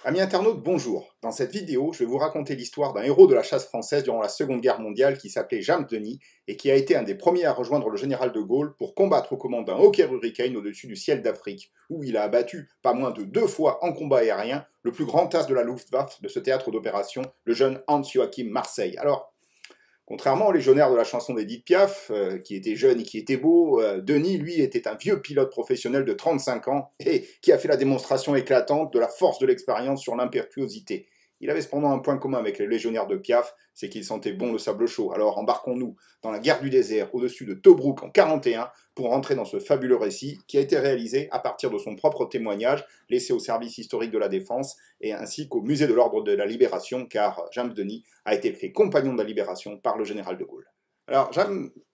Amis internautes, bonjour. Dans cette vidéo, je vais vous raconter l'histoire d'un héros de la chasse française durant la Seconde Guerre mondiale qui s'appelait James Denis et qui a été un des premiers à rejoindre le général de Gaulle pour combattre aux commandes d'un Hawker Hurricane au-dessus du ciel d'Afrique, où il a abattu, pas moins de 2 fois en combat aérien, le plus grand as de la Luftwaffe de ce théâtre d'opération, le jeune Hans-Joachim Marseille. Alors, contrairement aux légionnaires de la chanson d'Edith Piaf, qui était jeune et qui était beau, Denis, lui, était un vieux pilote professionnel de 35 ans et qui a fait la démonstration éclatante de la force de l'expérience sur l'impétuosité. Il avait cependant un point commun avec les légionnaires de Piaf, c'est qu'il sentait bon le sable chaud. Alors embarquons-nous dans la guerre du désert au-dessus de Tobrouk en 41 pour rentrer dans ce fabuleux récit qui a été réalisé à partir de son propre témoignage laissé au service historique de la défense et ainsi qu'au musée de l'ordre de la libération car James Denis a été fait compagnon de la libération par le général de Gaulle. Alors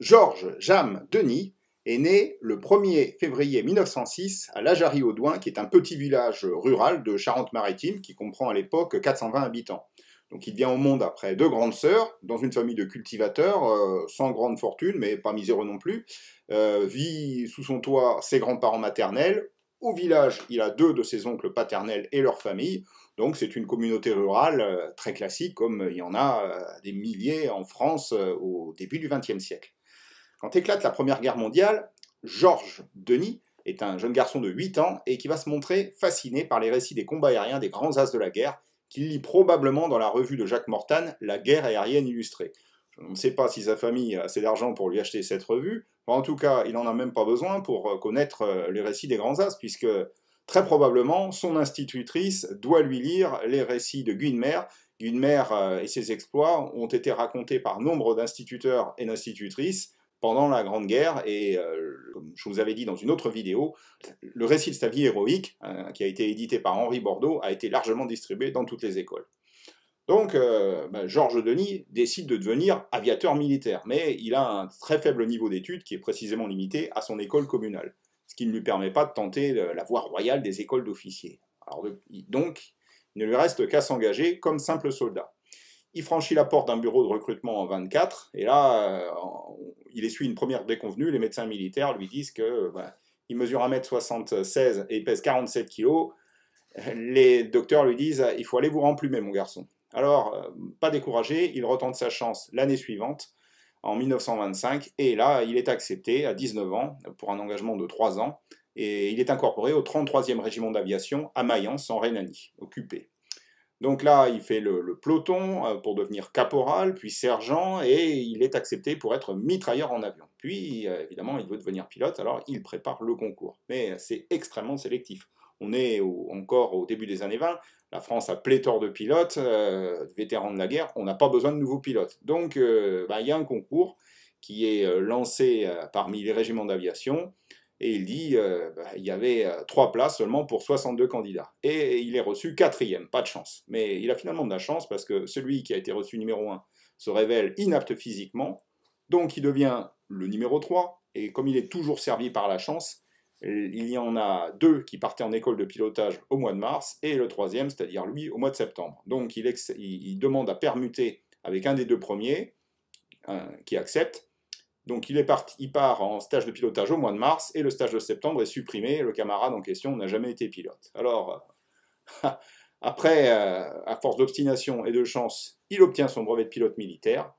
Georges James Denis est né le 1er février 1906 à Lajary-Audouin, qui est un petit village rural de Charente-Maritime qui comprend à l'époque 420 habitants. Donc il vient au monde après 2 grandes sœurs, dans une famille de cultivateurs, sans grande fortune, mais pas miséreux non plus. Vit sous son toit ses grands-parents maternels. Au village, il a 2 de ses oncles paternels et leur famille. Donc c'est une communauté rurale très classique, comme il y en a des milliers en France au début du XXe siècle. Quand éclate la Première Guerre mondiale, Georges Denis est un jeune garçon de 8 ans et qui va se montrer fasciné par les récits des combats aériens des grands as de la guerre, qu'il lit probablement dans la revue de Jacques Mortan, La guerre aérienne illustrée. Je ne sais pas si sa famille a assez d'argent pour lui acheter cette revue, en tout cas, il n'en a même pas besoin pour connaître les récits des grands as, puisque très probablement, son institutrice doit lui lire les récits de Guynemer. Guynemer et ses exploits ont été racontés par nombre d'instituteurs et d'institutrices pendant la Grande Guerre, et comme je vous avais dit dans une autre vidéo, le récit de sa vie héroïque, qui a été édité par Henri Bordeaux, a été largement distribué dans toutes les écoles. Donc, Georges Denis décide de devenir aviateur militaire, mais il a un très faible niveau d'études qui est précisément limité à son école communale, ce qui ne lui permet pas de tenter la voie royale des écoles d'officiers. Donc, il ne lui reste qu'à s'engager comme simple soldat. Il franchit la porte d'un bureau de recrutement en 24, et là, il essuie une première déconvenue. Les médecins militaires lui disent que il mesure 1m76 et il pèse 47 kg. Les docteurs lui disent il faut aller vous remplumer, mon garçon. Alors, pas découragé, il retente sa chance l'année suivante, en 1925, et là, il est accepté à 19 ans pour un engagement de 3 ans, et il est incorporé au 33e régiment d'aviation à Mayence, en Rhénanie, occupé. Donc là, il fait le peloton pour devenir caporal, puis sergent, et il est accepté pour être mitrailleur en avion. Puis, évidemment, il veut devenir pilote, alors il prépare le concours. Mais c'est extrêmement sélectif. On est encore au début des années 20, la France a pléthore de pilotes, vétérans de la guerre, on n'a pas besoin de nouveaux pilotes. Donc, il y a un concours qui est lancé parmi les régiments d'aviation, et il dit il y avait 3 places seulement pour 62 candidats. Et il est reçu 4e, pas de chance. Mais il a finalement de la chance parce que celui qui a été reçu numéro 1 se révèle inapte physiquement, donc il devient le numéro 3, et comme il est toujours servi par la chance, il y en a 2 qui partaient en école de pilotage au mois de mars, et le 3e, c'est-à-dire lui, au mois de septembre. Donc il demande à permuter avec un des 2 premiers, qui accepte. Donc il part en stage de pilotage au mois de mars, et le stage de septembre est supprimé, le camarade en question n'a jamais été pilote. Alors, après, à force d'obstination et de chance, il obtient son brevet de pilote militaire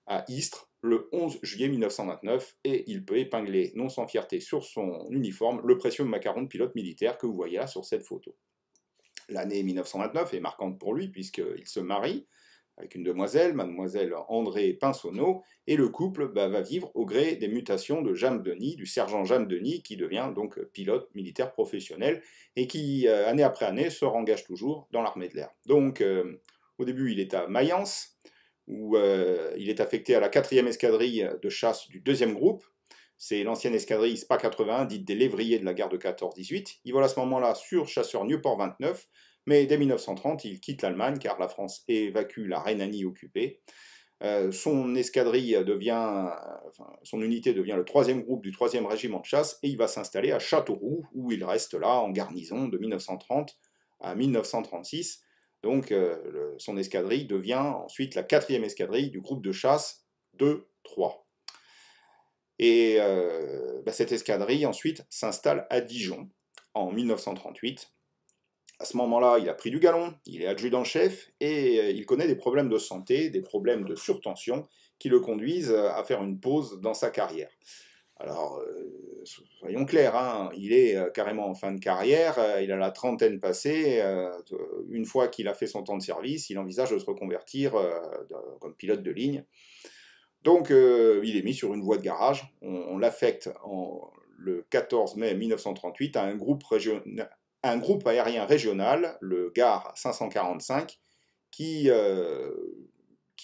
à Istres le 11 juillet 1929, et il peut épingler, non sans fierté, sur son uniforme, le précieux macaron de pilote militaire que vous voyez là sur cette photo. L'année 1929 est marquante pour lui, puisqu'il se marie avec une demoiselle, mademoiselle André Pinsonneau, et le couple va vivre au gré des mutations de James Denis, du sergent James Denis, qui devient donc pilote militaire professionnel, et qui, année après année, se rengage toujours dans l'armée de l'air. Donc, au début, il est à Mayence, où il est affecté à la 4e escadrille de chasse du 2e groupe. C'est l'ancienne escadrille SPA 81, dite des lévriers de la guerre de 14-18. Il vole à ce moment-là sur chasseur Nieuport 29, mais dès 1930, il quitte l'Allemagne car la France évacue la Rhénanie occupée. Son unité devient le 3e groupe du 3e régiment de chasse, et il va s'installer à Châteauroux, où il reste là en garnison de 1930 à 1936. Donc son escadrille devient ensuite la 4e escadrille du groupe de chasse 2-3. Et cette escadrille ensuite s'installe à Dijon en 1938. À ce moment-là, il a pris du galon, il est adjudant-chef, et il connaît des problèmes de santé, des problèmes de surtension, qui le conduisent à faire une pause dans sa carrière. Alors, soyons clairs, hein, il est carrément en fin de carrière, il a la trentaine passée, une fois qu'il a fait son temps de service, il envisage de se reconvertir comme pilote de ligne. Donc, il est mis sur une voie de garage, on l'affecte le 14 mai 1938 à un groupe aérien régional, le GAR 545, qui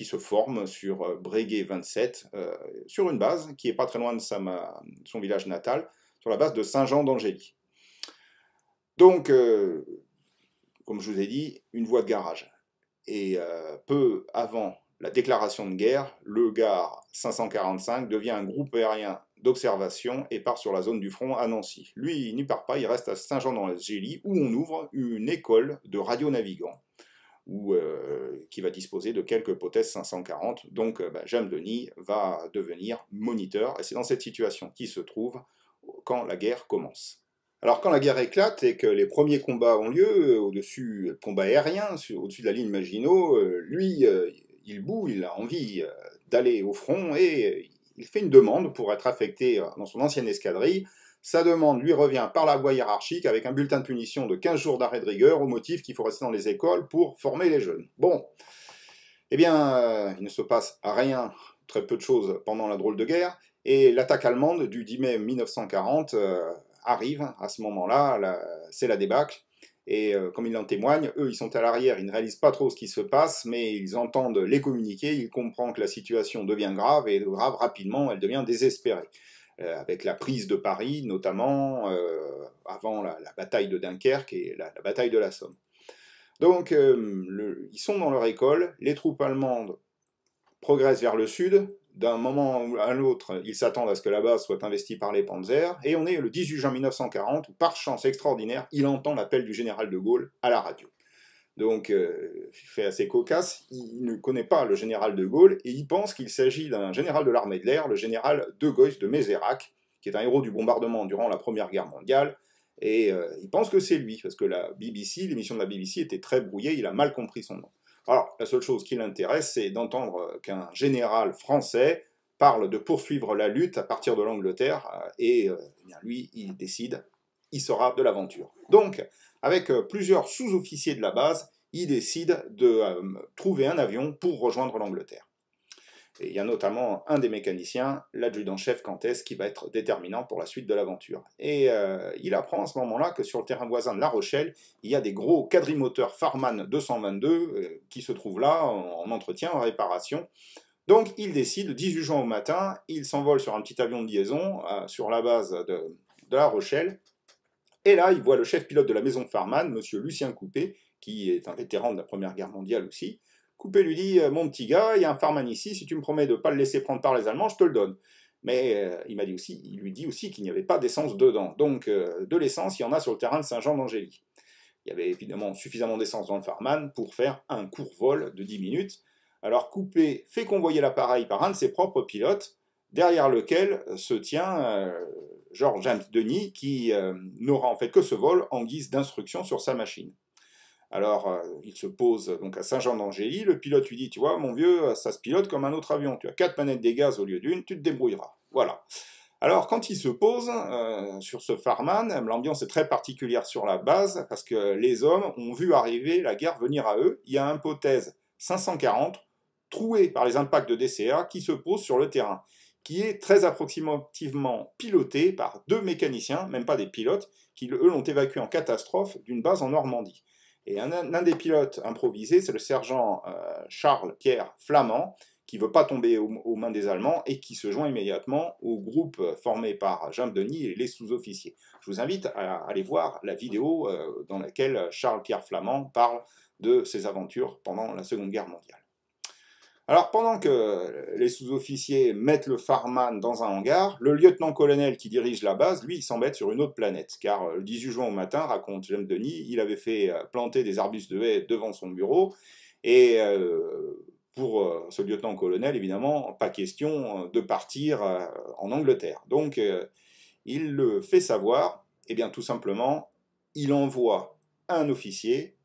se forme sur Breguet 27, sur une base qui n'est pas très loin de son village natal, sur la base de Saint-Jean d'Angély. Donc, comme je vous ai dit, une voie de garage. Et peu avant la déclaration de guerre, le GAR 545 devient un groupe aérien d'observation et part sur la zone du front à Nancy. Lui, il n'y part pas, il reste à Saint-Jean-d'Angély, où on ouvre une école de radionavigants, qui va disposer de quelques hypothèses 540. Donc James Denis va devenir moniteur, et c'est dans cette situation qu'il se trouve quand la guerre commence. Alors quand la guerre éclate et que les premiers combats ont lieu, combats aériens, au-dessus de la ligne Maginot, lui, il bout, il a envie d'aller au front, et il fait une demande pour être affecté dans son ancienne escadrille. Sa demande lui revient par la voie hiérarchique avec un bulletin de punition de 15 jours d'arrêt de rigueur au motif qu'il faut rester dans les écoles pour former les jeunes. Bon, eh bien, il ne se passe rien, très peu de choses pendant la drôle de guerre, et l'attaque allemande du 10 mai 1940 arrive à ce moment-là, c'est la débâcle, et comme ils en témoignent, eux ils sont à l'arrière, ils ne réalisent pas trop ce qui se passe, mais ils entendent les communiqués, ils comprennent que la situation devient grave, et grave rapidement, elle devient désespérée. Avec la prise de Paris, notamment avant la bataille de Dunkerque et la bataille de la Somme. Donc, ils sont dans leur école, les troupes allemandes progressent vers le sud, d'un moment à l'autre, ils s'attendent à ce que la base soit investie par les Panzers, et on est le 18 juin 1940, où par chance extraordinaire, il entend l'appel du général de Gaulle à la radio. Donc, fait assez cocasse, il ne connaît pas le général de Gaulle, et il pense qu'il s'agit d'un général de l'armée de l'air, le général de Goys de Mézérac, qui est un héros du bombardement durant la Première Guerre mondiale, et il pense que c'est lui, parce que la BBC, l'émission de la BBC était très brouillée, il a mal compris son nom. Alors, la seule chose qui l'intéresse, c'est d'entendre qu'un général français parle de poursuivre la lutte à partir de l'Angleterre, et bien lui, il décide, il sera de l'aventure. Donc, avec plusieurs sous-officiers de la base, il décide de trouver un avion pour rejoindre l'Angleterre. Et il y a notamment un des mécaniciens, l'adjudant-chef Cantès, qui va être déterminant pour la suite de l'aventure. Et il apprend à ce moment-là que sur le terrain voisin de La Rochelle, il y a des gros quadrimoteurs Farman 222 qui se trouvent là, en entretien, en réparation. Donc il décide, le 18 juin au matin, il s'envole sur un petit avion de liaison sur la base de La Rochelle. Et là, il voit le chef pilote de la maison Farman, monsieur Lucien Coupé, qui est un vétéran de la Première Guerre mondiale aussi. Coupé lui dit « Mon petit gars, il y a un Farman ici, si tu me promets de ne pas le laisser prendre par les Allemands, je te le donne. » Mais il lui dit aussi qu'il n'y avait pas d'essence dedans. Donc de l'essence, il y en a sur le terrain de Saint-Jean-d'Angély. Il y avait évidemment suffisamment d'essence dans le Farman pour faire un court vol de 10 minutes. Alors Coupé fait convoyer l'appareil par un de ses propres pilotes, derrière lequel se tient Georges James Denis, qui n'aura en fait que ce vol en guise d'instruction sur sa machine. Alors, il se pose donc à Saint-Jean-d'Angély, le pilote lui dit « Tu vois, mon vieux, ça se pilote comme un autre avion, tu as 4 manettes des gaz au lieu d'une, tu te débrouilleras. » Voilà. Alors, quand il se pose sur ce Farman, l'ambiance est très particulière sur la base, parce que les hommes ont vu arriver la guerre venir à eux. Il y a un hypothèse 540, troué par les impacts de DCA, qui se pose sur le terrain, qui est très approximativement piloté par 2 mécaniciens, même pas des pilotes, qui eux l'ont évacué en catastrophe d'une base en Normandie. Et un des pilotes improvisés, c'est le sergent Charles-Pierre Flamand, qui ne veut pas tomber aux mains des Allemands et qui se joint immédiatement au groupe formé par James Denis et les sous-officiers. Je vous invite à aller voir la vidéo dans laquelle Charles-Pierre Flamand parle de ses aventures pendant la Seconde Guerre mondiale. Alors, pendant que les sous-officiers mettent le Farman dans un hangar, le lieutenant-colonel qui dirige la base, lui, il s'embête sur une autre planète, car le 18 juin au matin, raconte James Denis, il avait fait planter des arbustes de haies devant son bureau, et pour ce lieutenant-colonel, évidemment, pas question de partir en Angleterre. Donc, il le fait savoir, et bien tout simplement, il envoie un officier,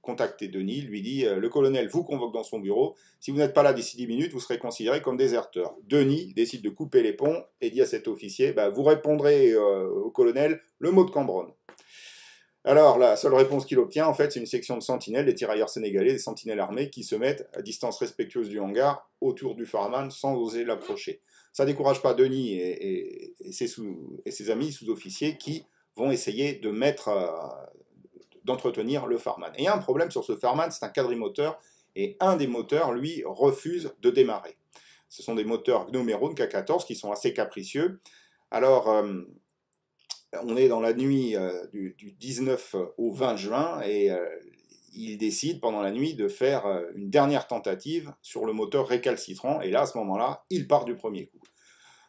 contacté Denis, lui dit le colonel vous convoque dans son bureau, si vous n'êtes pas là d'ici 10 minutes, vous serez considéré comme déserteur. Denis décide de couper les ponts et dit à cet officier vous répondrez au colonel le mot de Cambronne. Alors, la seule réponse qu'il obtient, en fait, c'est une section de sentinelles, des tirailleurs sénégalais, des sentinelles armées, qui se mettent à distance respectueuse du hangar, autour du Farman, sans oser l'approcher. Ça ne décourage pas Denis et ses amis sous-officiers qui vont essayer de d'entretenir le Farman. Et il y a un problème sur ce Farman, c'est un quadrimoteur, et un des moteurs, lui, refuse de démarrer. Ce sont des moteurs Gnomérone K14 qui sont assez capricieux. Alors, on est dans la nuit du 19 au 20 juin et il décide pendant la nuit de faire une dernière tentative sur le moteur récalcitrant et là, à ce moment-là, il part du premier coup.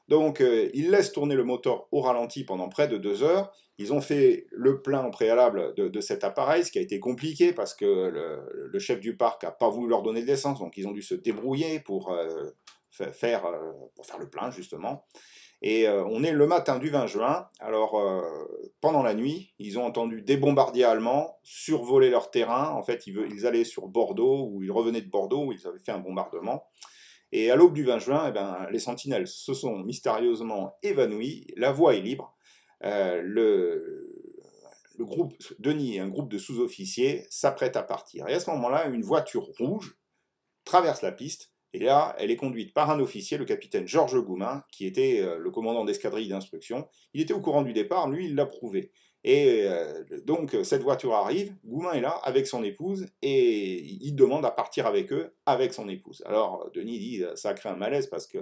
Donc, il laisse tourner le moteur au ralenti pendant près de 2 heures. Ils ont fait le plein au préalable de cet appareil, ce qui a été compliqué parce que le chef du parc n'a pas voulu leur donner de l'essence, donc ils ont dû se débrouiller pour faire le plein, justement. Et on est le matin du 20 juin, alors pendant la nuit, ils ont entendu des bombardiers allemands survoler leur terrain. En fait, ils allaient sur Bordeaux, ou ils revenaient de Bordeaux, où ils avaient fait un bombardement. Et à l'aube du 20 juin, les sentinelles se sont mystérieusement évanouies, la voie est libre. Le groupe, Denis et un groupe de sous-officiers s'apprêtent à partir. Et à ce moment-là, une voiture rouge traverse la piste, et là, elle est conduite par un officier, le capitaine Georges Goumin, qui était le commandant d'escadrille d'instruction. Il était au courant du départ, lui, il l'a prouvé. Et donc, cette voiture arrive, Goumin est là, avec son épouse, et il demande à partir avec eux, avec son épouse. Alors, Denis dit, ça a créé un malaise, parce que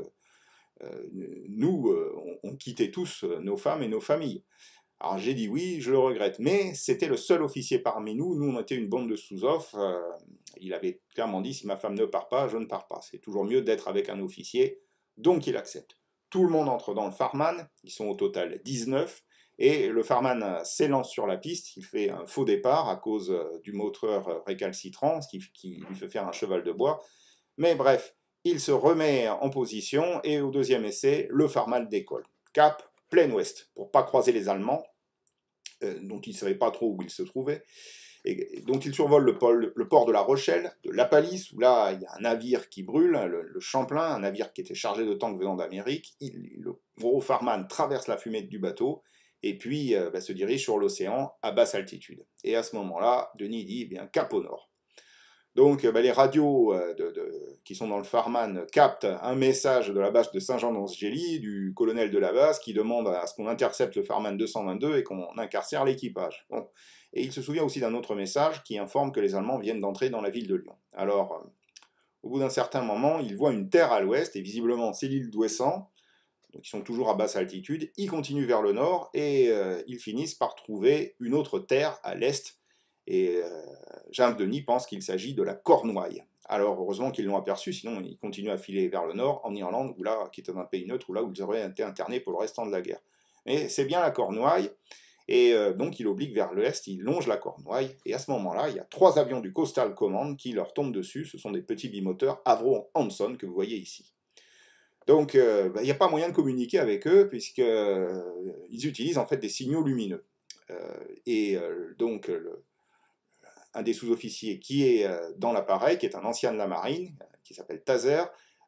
nous, on quittait tous nos femmes et nos familles. Alors j'ai dit oui, je le regrette, mais c'était le seul officier parmi nous, on était une bande de sous-off, il avait clairement dit si ma femme ne part pas, je ne pars pas, c'est toujours mieux d'être avec un officier, donc il accepte. Tout le monde entre dans le Farman, ils sont au total 19, et le Farman s'élance sur la piste, il fait un faux départ à cause du moteur récalcitrant, ce qui lui fait faire un cheval de bois, mais bref, il se remet en position, et au deuxième essai, le Farman décolle. Cap, plein ouest, pour ne pas croiser les Allemands, dont il ne savait pas trop où il se trouvait. Et donc il survole le port de La Rochelle, de La Palisse, où là il y a un navire qui brûle, le Champlain, un navire qui était chargé de tanks venant d'Amérique. Le gros Farman traverse la fumée du bateau, et puis se dirige sur l'océan à basse altitude. Et à ce moment-là, Denis dit, cap au nord. Donc les radios qui sont dans le Farman captent un message de la base de Saint-Jean-d'Angély, du colonel de la base, qui demande à ce qu'on intercepte le Farman 222 et qu'on incarcère l'équipage. Bon. Et il se souvient aussi d'un autre message qui informe que les Allemands viennent d'entrer dans la ville de Lyon. Alors, au bout d'un certain moment, ils voient une terre à l'ouest, et visiblement c'est l'île d'Ouessant, donc ils sont toujours à basse altitude, ils continuent vers le nord, et ils finissent par trouver une autre terre à l'est, et Jean Denis pense qu'il s'agit de la Cornouaille. Alors heureusement qu'ils l'ont aperçu, sinon ils continuent à filer vers le nord, en Irlande, qui est un pays neutre, où ils auraient été internés pour le restant de la guerre. Mais c'est bien la Cornouaille, et donc il oblique vers l'est, il longe la Cornouaille, et à ce moment-là, il y a 3 avions du Coastal Command qui leur tombent dessus, ce sont des petits bimoteurs Avro Hanson que vous voyez ici. Donc il n'y a pas moyen de communiquer avec eux, puisqu'ils utilisent en fait des signaux lumineux. Donc un des sous-officiers qui est dans l'appareil, qui est un ancien de la marine, qui s'appelle Taser,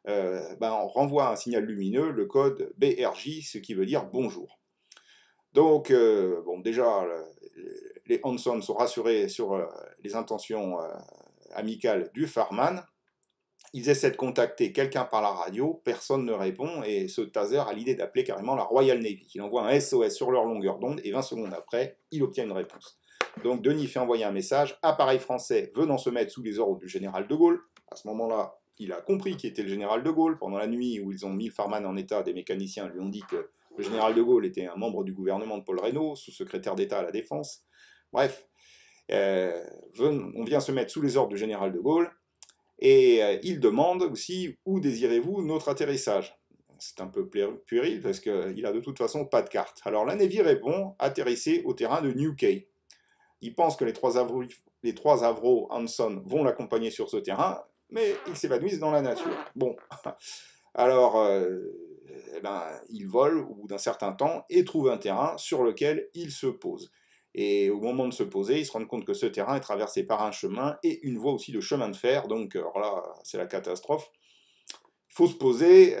on renvoie un signal lumineux, le code BRJ, ce qui veut dire bonjour. Donc, déjà, les Hanson sont rassurés sur les intentions amicales du Farman. Ils essaient de contacter quelqu'un par la radio, personne ne répond, et ce Taser a l'idée d'appeler carrément la Royal Navy. Il envoie un SOS sur leur longueur d'onde, et 20 secondes après, il obtient une réponse. Donc Denis fait envoyer un message, appareil français venant se mettre sous les ordres du général de Gaulle. À ce moment-là, il a compris qui était le général de Gaulle. Pendant la nuit où ils ont mis le Farman en état, des mécaniciens lui ont dit que le général de Gaulle était un membre du gouvernement de Paul Reynaud, sous-secrétaire d'État à la Défense. Bref, on vient se mettre sous les ordres du général de Gaulle, et il demande aussi où désirez-vous notre atterrissage. C'est un peu puéril parce qu'il a de toute façon pas de carte. Alors la Navy répond, atterrissez au terrain de New Quay. Il pense que les trois Avro Hanson vont l'accompagner sur ce terrain, mais ils s'évanouissent dans la nature. Bon, alors il vole au bout d'un certain temps et trouve un terrain sur lequel il se pose. Et au moment de se poser, ils se rendent compte que ce terrain est traversé par un chemin et une voie aussi de chemin de fer, donc alors là, c'est la catastrophe. Il faut se poser,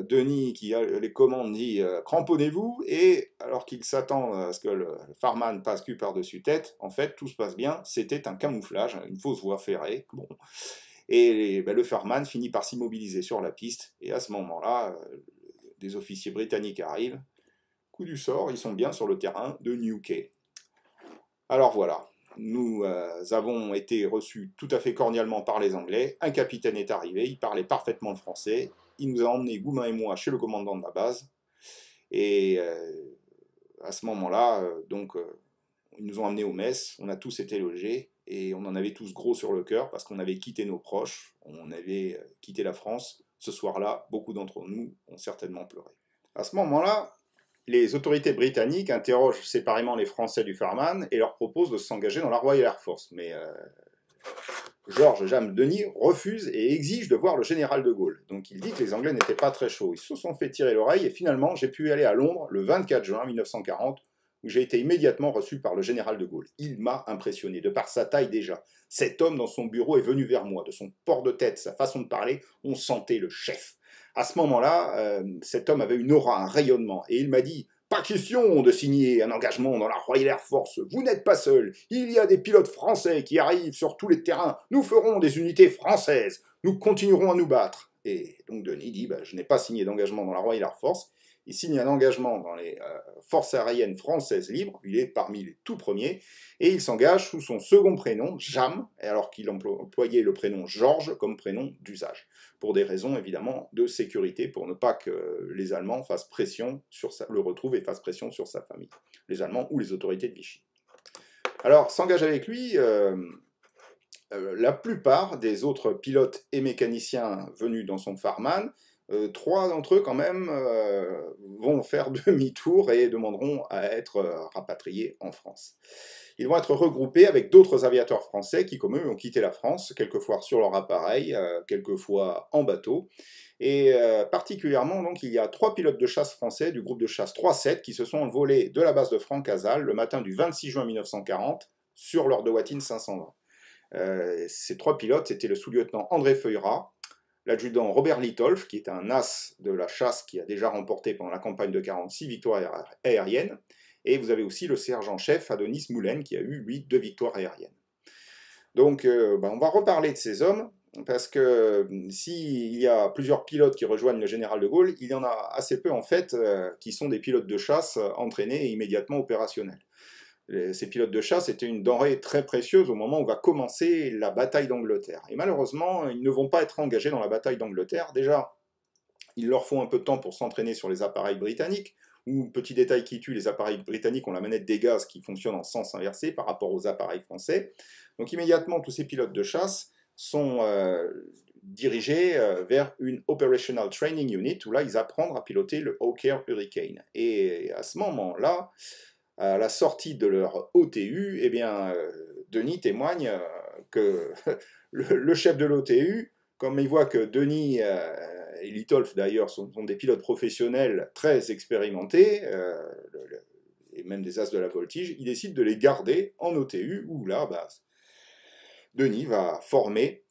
Denis qui a les commandes dit cramponnez-vous, et alors qu'il s'attend à ce que le Farman passe cul par-dessus tête, en fait tout se passe bien, c'était un camouflage, une fausse voie ferrée, bon. Et ben, le Farman finit par s'immobiliser sur la piste, et à ce moment-là, des officiers britanniques arrivent, coup du sort, ils sont bien sur le terrain de Newquay. Alors voilà, nous avons été reçus tout à fait cordialement par les Anglais, un capitaine est arrivé, il parlait parfaitement le français, il nous a emmenés, Goumin et moi, chez le commandant de la base, et à ce moment-là, ils nous ont amenés aux messes, on a tous été logés, et on en avait tous gros sur le cœur, parce qu'on avait quitté nos proches, on avait quitté la France. Ce soir-là, beaucoup d'entre nous ont certainement pleuré. À ce moment-là, les autorités britanniques interrogent séparément les Français du Farman et leur proposent de s'engager dans la Royal Air Force. Mais George James Denis refuse et exige de voir le général de Gaulle. Donc il dit que les Anglais n'étaient pas très chauds. Ils se sont fait tirer l'oreille et finalement j'ai pu aller à Londres le 24 juin 1940 où j'ai été immédiatement reçu par le général de Gaulle. Il m'a impressionné, de par sa taille déjà. Cet homme dans son bureau est venu vers moi. De son port de tête, sa façon de parler, on sentait le chef. À ce moment-là, cet homme avait une aura, un rayonnement, et il m'a dit « Pas question de signer un engagement dans la Royal Air Force, vous n'êtes pas seul, il y a des pilotes français qui arrivent sur tous les terrains, nous ferons des unités françaises, nous continuerons à nous battre. » Et donc Denis dit « Je n'ai pas signé d'engagement dans la Royal Air Force », il signe un engagement dans les forces aériennes françaises libres, il est parmi les tout premiers, et il s'engage sous son second prénom, Jam, alors qu'il employait le prénom Georges comme prénom d'usage, pour des raisons évidemment de sécurité, pour ne pas que les Allemands fassent pression le retrouvent et fassent pression sur sa famille, les Allemands ou les autorités de Vichy. Alors, s'engage avec lui la plupart des autres pilotes et mécaniciens venus dans son Farman. Trois d'entre eux, quand même, vont faire demi-tour et demanderont à être rapatriés en France. Ils vont être regroupés avec d'autres aviateurs français qui, comme eux, ont quitté la France, quelquefois sur leur appareil, quelquefois en bateau. Et particulièrement, donc, il y a 3 pilotes de chasse français du groupe de chasse 3-7 qui se sont envolés de la base de Francazal le matin du 26 juin 1940 sur leur de Watine 520. Ces 3 pilotes, c'était le sous-lieutenant André Feuillerat, l'adjudant Robert Litolf, qui est un as de la chasse qui a déjà remporté pendant la campagne de 46 victoires aériennes, et vous avez aussi le sergent-chef Adonis Moulin, qui a eu, lui, 2 victoires aériennes. Donc, on va reparler de ces hommes, parce que s'il y a plusieurs pilotes qui rejoignent le général de Gaulle, il y en a assez peu, en fait, qui sont des pilotes de chasse entraînés et immédiatement opérationnels. Ces pilotes de chasse étaient une denrée très précieuse au moment où va commencer la bataille d'Angleterre. Et malheureusement, ils ne vont pas être engagés dans la bataille d'Angleterre. Déjà, il leur faut un peu de temps pour s'entraîner sur les appareils britanniques, ou, petit détail qui tue, les appareils britanniques ont la manette des gaz qui fonctionne en sens inversé par rapport aux appareils français. Donc immédiatement, tous ces pilotes de chasse sont dirigés vers une Operational Training Unit, où là, ils apprennent à piloter le Hawker Hurricane. Et à ce moment-là, à la sortie de leur OTU, eh bien, Denis témoigne que le chef de l'OTU, comme il voit que Denis et Litolf d'ailleurs sont des pilotes professionnels très expérimentés, et même des as de la voltige, il décide de les garder en OTU, où là, Denis va former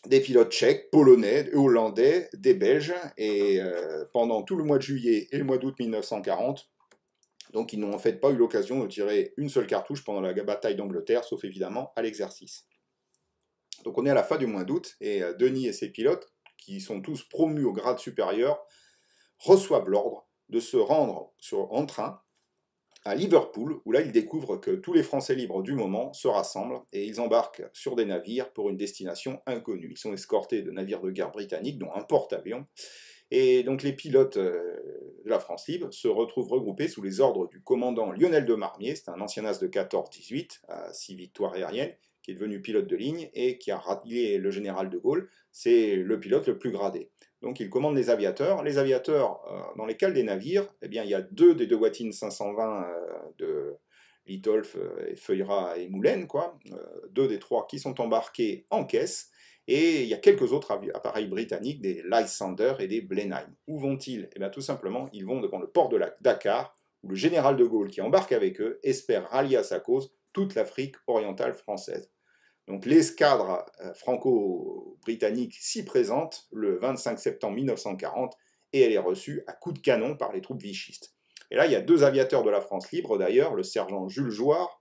des pilotes tchèques, polonais, hollandais, des Belges, et pendant tout le mois de juillet et le mois d'août 1940, donc ils n'ont en fait pas eu l'occasion de tirer une seule cartouche pendant la bataille d'Angleterre, sauf évidemment à l'exercice. Donc on est à la fin du mois d'août, et Denis et ses pilotes, qui sont tous promus au grade supérieur, reçoivent l'ordre de se rendre en train à Liverpool, où là ils découvrent que tous les Français libres du moment se rassemblent, et ils embarquent sur des navires pour une destination inconnue. Ils sont escortés de navires de guerre britanniques, dont un porte-avions. Et donc les pilotes de la France libre se retrouvent regroupés sous les ordres du commandant Lionel de Marmier, c'est un ancien as de 14-18, à 6 victoires aériennes, qui est devenu pilote de ligne et qui a rallié le général de Gaulle. C'est le pilote le plus gradé. Donc il commande les aviateurs. Les aviateurs, dans les cales des navires, eh bien, il y a 2 des 2 Watine 520 de Litolf, Feuillerat et Moulin, 2 des 3 qui sont embarqués en caisse. Et il y a quelques autres appareils britanniques, des Lysander et des Blenheim. Où vont-ils? Eh bien tout simplement, ils vont devant le port de Dakar, où le général de Gaulle, qui embarque avec eux, espère rallier à sa cause toute l'Afrique orientale française. Donc l'escadre franco-britannique s'y présente le 25 septembre 1940 et elle est reçue à coups de canon par les troupes vichistes. Et là, il y a deux aviateurs de la France libre d'ailleurs, le sergent Jules Jouard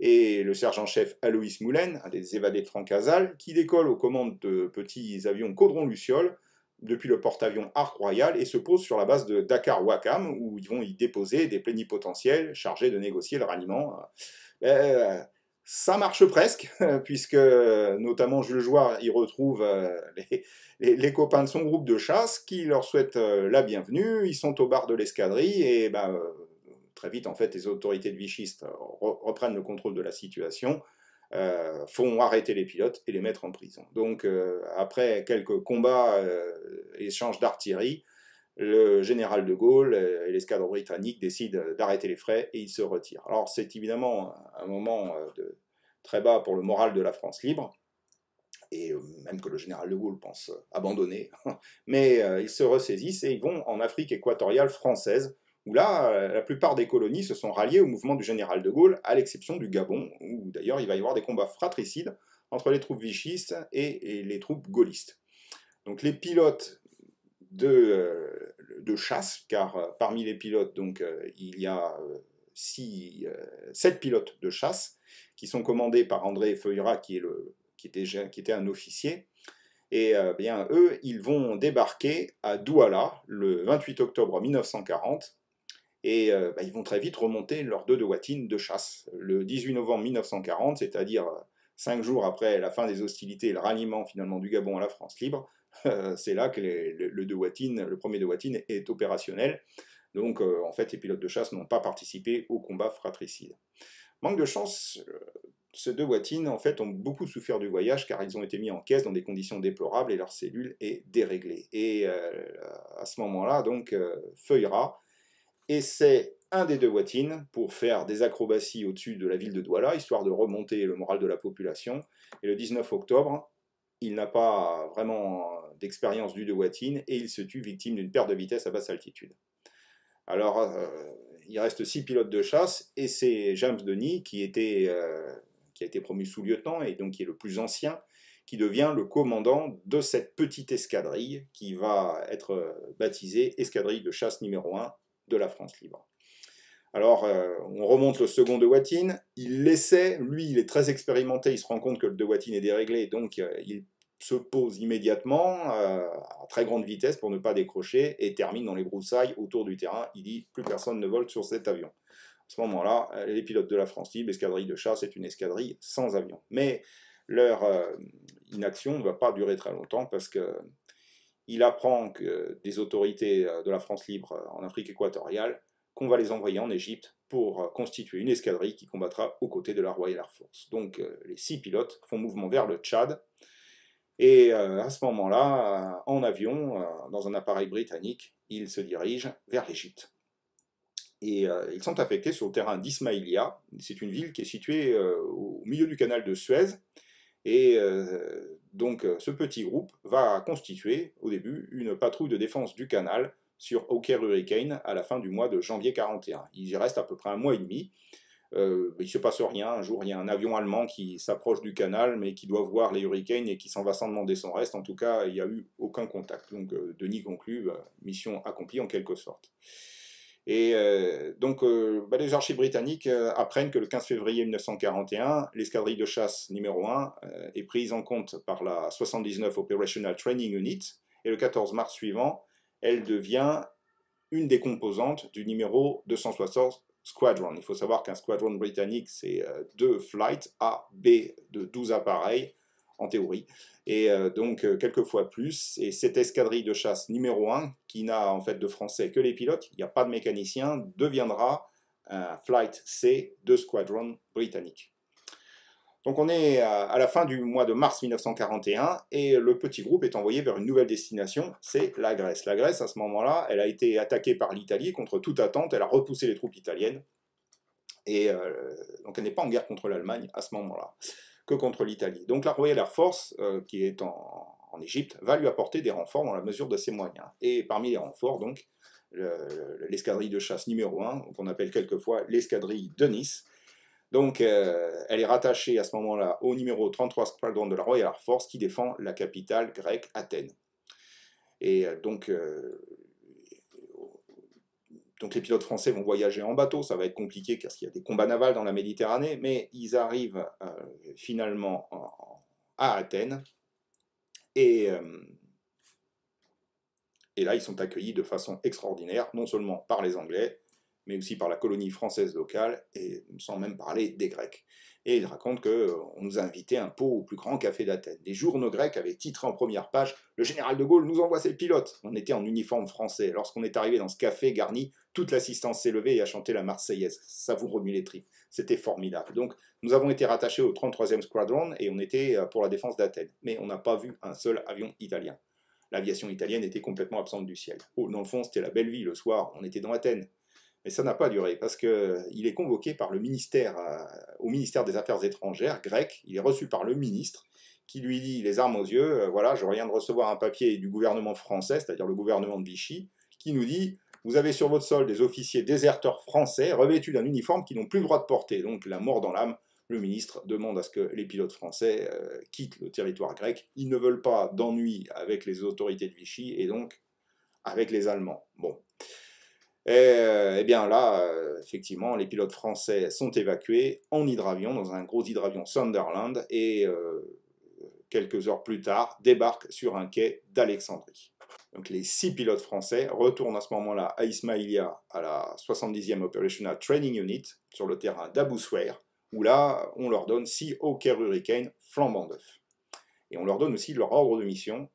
et le sergent-chef Aloïs Moulin, un des évadés de Francazal, qui décollent aux commandes de petits avions Caudron-Luciole depuis le porte-avions Arc Royal et se posent sur la base de Dakar-Wakam, où ils vont y déposer des plénipotentiaires chargés de négocier le ralliement. Ça marche presque, puisque notamment Jules Jouard y retrouve les copains de son groupe de chasse qui leur souhaitent la bienvenue. Ils sont au bar de l'escadrille et très vite, en fait, les autorités de vichistes reprennent le contrôle de la situation, font arrêter les pilotes et les mettre en prison. Donc, après quelques combats, échanges d'artillerie, le général de Gaulle et l'escadre britannique décident d'arrêter les frais et ils se retirent. Alors, c'est évidemment un moment très bas pour le moral de la France libre, et même que le général de Gaulle pense abandonner, mais ils se ressaisissent et ils vont en Afrique équatoriale française, où là, la plupart des colonies se sont ralliées au mouvement du général de Gaulle, à l'exception du Gabon, où d'ailleurs il va y avoir des combats fratricides entre les troupes vichistes et les troupes gaullistes. Donc les pilotes de chasse, car parmi les pilotes, donc, il y a 7 pilotes de chasse, qui sont commandés par André Feuillerat, qui était un officier, et bien eux, ils vont débarquer à Douala le 28 octobre 1940, et ils vont très vite remonter leurs 2 watines de chasse. Le 18 novembre 1940, c'est-à-dire 5 jours après la fin des hostilités et le ralliement finalement du Gabon à la France libre, c'est là que le premier 2 watines est opérationnel. Donc en fait, les pilotes de chasse n'ont pas participé au combat fratricide. Manque de chance, ces 2 watines en fait ont beaucoup souffert du voyage car ils ont été mis en caisse dans des conditions déplorables et leur cellule est déréglée. Et à ce moment-là, donc Feuillerat essaie un des 2 watines pour faire des acrobaties au-dessus de la ville de Douala, histoire de remonter le moral de la population. Et le 19 octobre, il n'a pas vraiment d'expérience du 2 watines et il se tue victime d'une perte de vitesse à basse altitude. Alors, il reste 6 pilotes de chasse et c'est James Denis qui a été promu sous-lieutenant et donc qui est le plus ancien, qui devient le commandant de cette petite escadrille qui va être baptisée escadrille de chasse numéro 1 de la France libre. Alors, on remonte le second 2 watines, il l'essaie, lui il est très expérimenté, il se rend compte que le 2 watines est déréglé, donc il se pose immédiatement à très grande vitesse pour ne pas décrocher et termine dans les broussailles autour du terrain. Il dit plus personne ne vole sur cet avion. À ce moment-là, les pilotes de la France libre, l'escadrille de chasse, est une escadrille sans avion. Mais leur inaction ne va pas durer très longtemps parce qu'il apprend que des autorités de la France libre en Afrique équatoriale qu'on va les envoyer en Égypte pour constituer une escadrille qui combattra aux côtés de la Royal Air Force. Donc les 6 pilotes font mouvement vers le Tchad. Et à ce moment-là, en avion, dans un appareil britannique, ils se dirigent vers l'Égypte. Et ils sont affectés sur le terrain d'Ismaïlia. C'est une ville qui est située au milieu du canal de Suez. Et donc ce petit groupe va constituer au début une patrouille de défense du canal sur Hawker Hurricane à la fin du mois de janvier 1941. Ils y restent à peu près un mois et demi. Il ne se passe rien. Un jour, il y a un avion allemand qui s'approche du canal, mais qui doit voir les Hurricanes et qui s'en va sans demander son reste. En tout cas, il n'y a eu aucun contact. Donc, Denis conclut, mission accomplie en quelque sorte. Et donc, les archives britanniques apprennent que le 15 février 1941, l'escadrille de chasse numéro 1 est prise en compte par la 79 Operational Training Unit, et le 14 mars suivant, elle devient une des composantes du numéro 260 Squadron. Il faut savoir qu'un squadron britannique, c'est 2 flights A, B de 12 appareils, en théorie, et donc quelques fois plus. Et cette escadrille de chasse numéro 1, qui n'a en fait de français que les pilotes, il n'y a pas de mécanicien, deviendra un Flight C de squadron britannique. Donc on est à la fin du mois de mars 1941 et le petit groupe est envoyé vers une nouvelle destination, c'est la Grèce. La Grèce, à ce moment-là, elle a été attaquée par l'Italie contre toute attente, elle a repoussé les troupes italiennes et donc elle n'est pas en guerre contre l'Allemagne à ce moment-là, que contre l'Italie. Donc la Royal Air Force, qui est en Égypte, va lui apporter des renforts dans la mesure de ses moyens. Et parmi les renforts, donc, l'escadrille de chasse numéro 1, qu'on appelle quelquefois l'escadrille de Nice. Donc, elle est rattachée à ce moment-là au numéro 33 Squadron de la Royal Air Force qui défend la capitale grecque, Athènes. Et donc les pilotes français vont voyager en bateau, ça va être compliqué parce qu'il y a des combats navals dans la Méditerranée, mais ils arrivent finalement à Athènes, et là ils sont accueillis de façon extraordinaire, non seulement par les Anglais, mais aussi par la colonie française locale, et sans même parler des Grecs. Et il raconte qu'on nous a invité un pot au plus grand café d'Athènes. Des journaux grecs avaient titré en première page « Le général de Gaulle nous envoie ses pilotes ». On était en uniforme français. Lorsqu'on est arrivé dans ce café garni, toute l'assistance s'est levée et a chanté la Marseillaise. Ça vous remue les tripes. C'était formidable. Donc nous avons été rattachés au 33e Squadron et on était pour la défense d'Athènes. Mais on n'a pas vu un seul avion italien. L'aviation italienne était complètement absente du ciel. Oh, dans le fond, c'était la belle vie. Le soir, on était dans Athènes. Mais ça n'a pas duré, parce qu'il est convoqué par le ministère, au ministère des Affaires étrangères grec. Il est reçu par le ministre, qui lui dit, les armes aux yeux, voilà, je viens de recevoir un papier du gouvernement français, c'est-à-dire le gouvernement de Vichy, qui nous dit, vous avez sur votre sol des officiers déserteurs français, revêtus d'un uniforme qu'ils n'ont plus le droit de porter. Donc la mort dans l'âme, le ministre demande à ce que les pilotes français quittent le territoire grec. Ils ne veulent pas d'ennui avec les autorités de Vichy, et donc avec les Allemands. Bon. Et bien là, effectivement, les pilotes français sont évacués en hydravion, dans un gros hydravion Sunderland, et quelques heures plus tard, débarquent sur un quai d'Alexandrie. Donc les 6 pilotes français retournent à ce moment-là à Ismailia, à la 70e Operational Training Unit, sur le terrain d'Abu Sweir, où là, on leur donne 6 Hawker Hurricane flambant neufs. Et on leur donne aussi leur ordre de mission.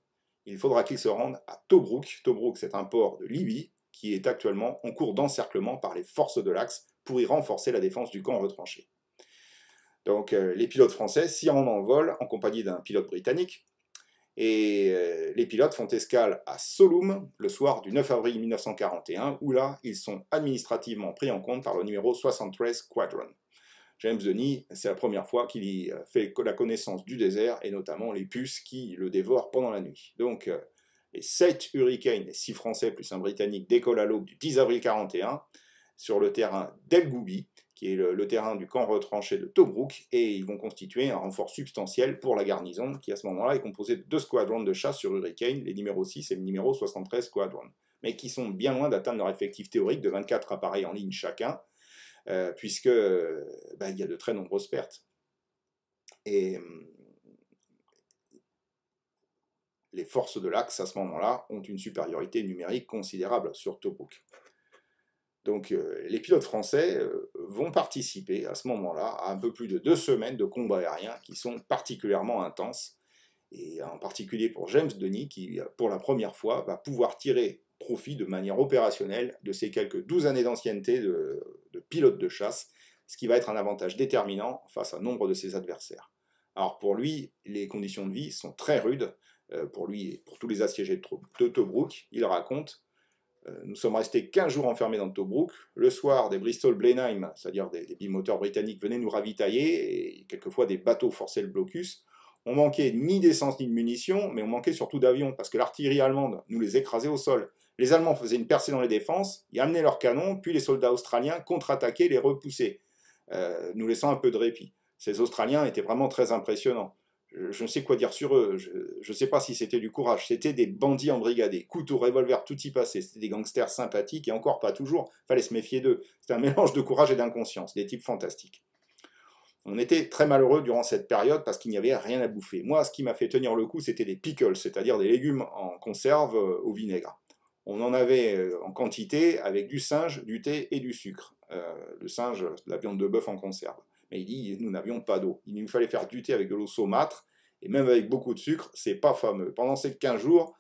Il faudra qu'ils se rendent à Tobrouk. Tobrouk, c'est un port de Libye, qui est actuellement en cours d'encerclement par les forces de l'Axe pour y renforcer la défense du camp retranché. Donc les pilotes français s'y rendent en vol en compagnie d'un pilote britannique, et les pilotes font escale à Solum le soir du 9 avril 1941, où là, ils sont administrativement pris en compte par le numéro 73 Squadron. James Denis, c'est la première fois qu'il y fait la connaissance du désert, et notamment les puces qui le dévorent pendant la nuit. Donc les 7 Hurricanes, les 6 Français plus un Britannique, décollent à l'aube du 10 avril 1941 sur le terrain d'El Goubi, qui est le terrain du camp retranché de Tobrouk, et ils vont constituer un renfort substantiel pour la garnison, qui à ce moment-là est composée de 2 squadrons de chasse sur Hurricane, les numéros 6 et le numéro 73 Squadron, mais qui sont bien loin d'atteindre leur effectif théorique de 24 appareils en ligne chacun, puisque il y a de très nombreuses pertes. Et les forces de l'Axe, à ce moment-là, ont une supériorité numérique considérable sur Tobrouk. Donc les pilotes français vont participer à ce moment-là à un peu plus de 2 semaines de combats aériens qui sont particulièrement intenses, et en particulier pour James Denis, qui pour la première fois va pouvoir tirer profit de manière opérationnelle de ses quelques 12 années d'ancienneté de pilote de chasse, ce qui va être un avantage déterminant face à nombre de ses adversaires. Alors pour lui, les conditions de vie sont très rudes, pour lui et pour tous les assiégés de Tobrouk. Il raconte: nous sommes restés 15 jours enfermés dans Tobrouk. Le soir, des Bristol Blenheim, c'est-à-dire des bimoteurs britanniques, venaient nous ravitailler, et quelquefois des bateaux forçaient le blocus. On manquait ni d'essence ni de munitions, mais on manquait surtout d'avions, parce que l'artillerie allemande nous les écrasait au sol. Les Allemands faisaient une percée dans les défenses, y amenaient leurs canons, puis les soldats australiens contre-attaquaient et les repoussaient, nous laissant un peu de répit. Ces Australiens étaient vraiment très impressionnants. Je ne sais quoi dire sur eux, je ne sais pas si c'était du courage, c'était des bandits embrigadés, couteau, revolver, tout y passait, c'était des gangsters sympathiques, et encore pas toujours, fallait se méfier d'eux. C'était un mélange de courage et d'inconscience, des types fantastiques. On était très malheureux durant cette période parce qu'il n'y avait rien à bouffer. Moi, ce qui m'a fait tenir le coup, c'était des pickles, c'est-à-dire des légumes en conserve au vinaigre. On en avait en quantité avec du singe, du thé et du sucre. Le singe, la viande de bœuf en conserve. Mais il dit, nous n'avions pas d'eau. Il nous fallait faire du thé avec de l'eau saumâtre, et même avec beaucoup de sucre, c'est pas fameux. Pendant ces 15 jours,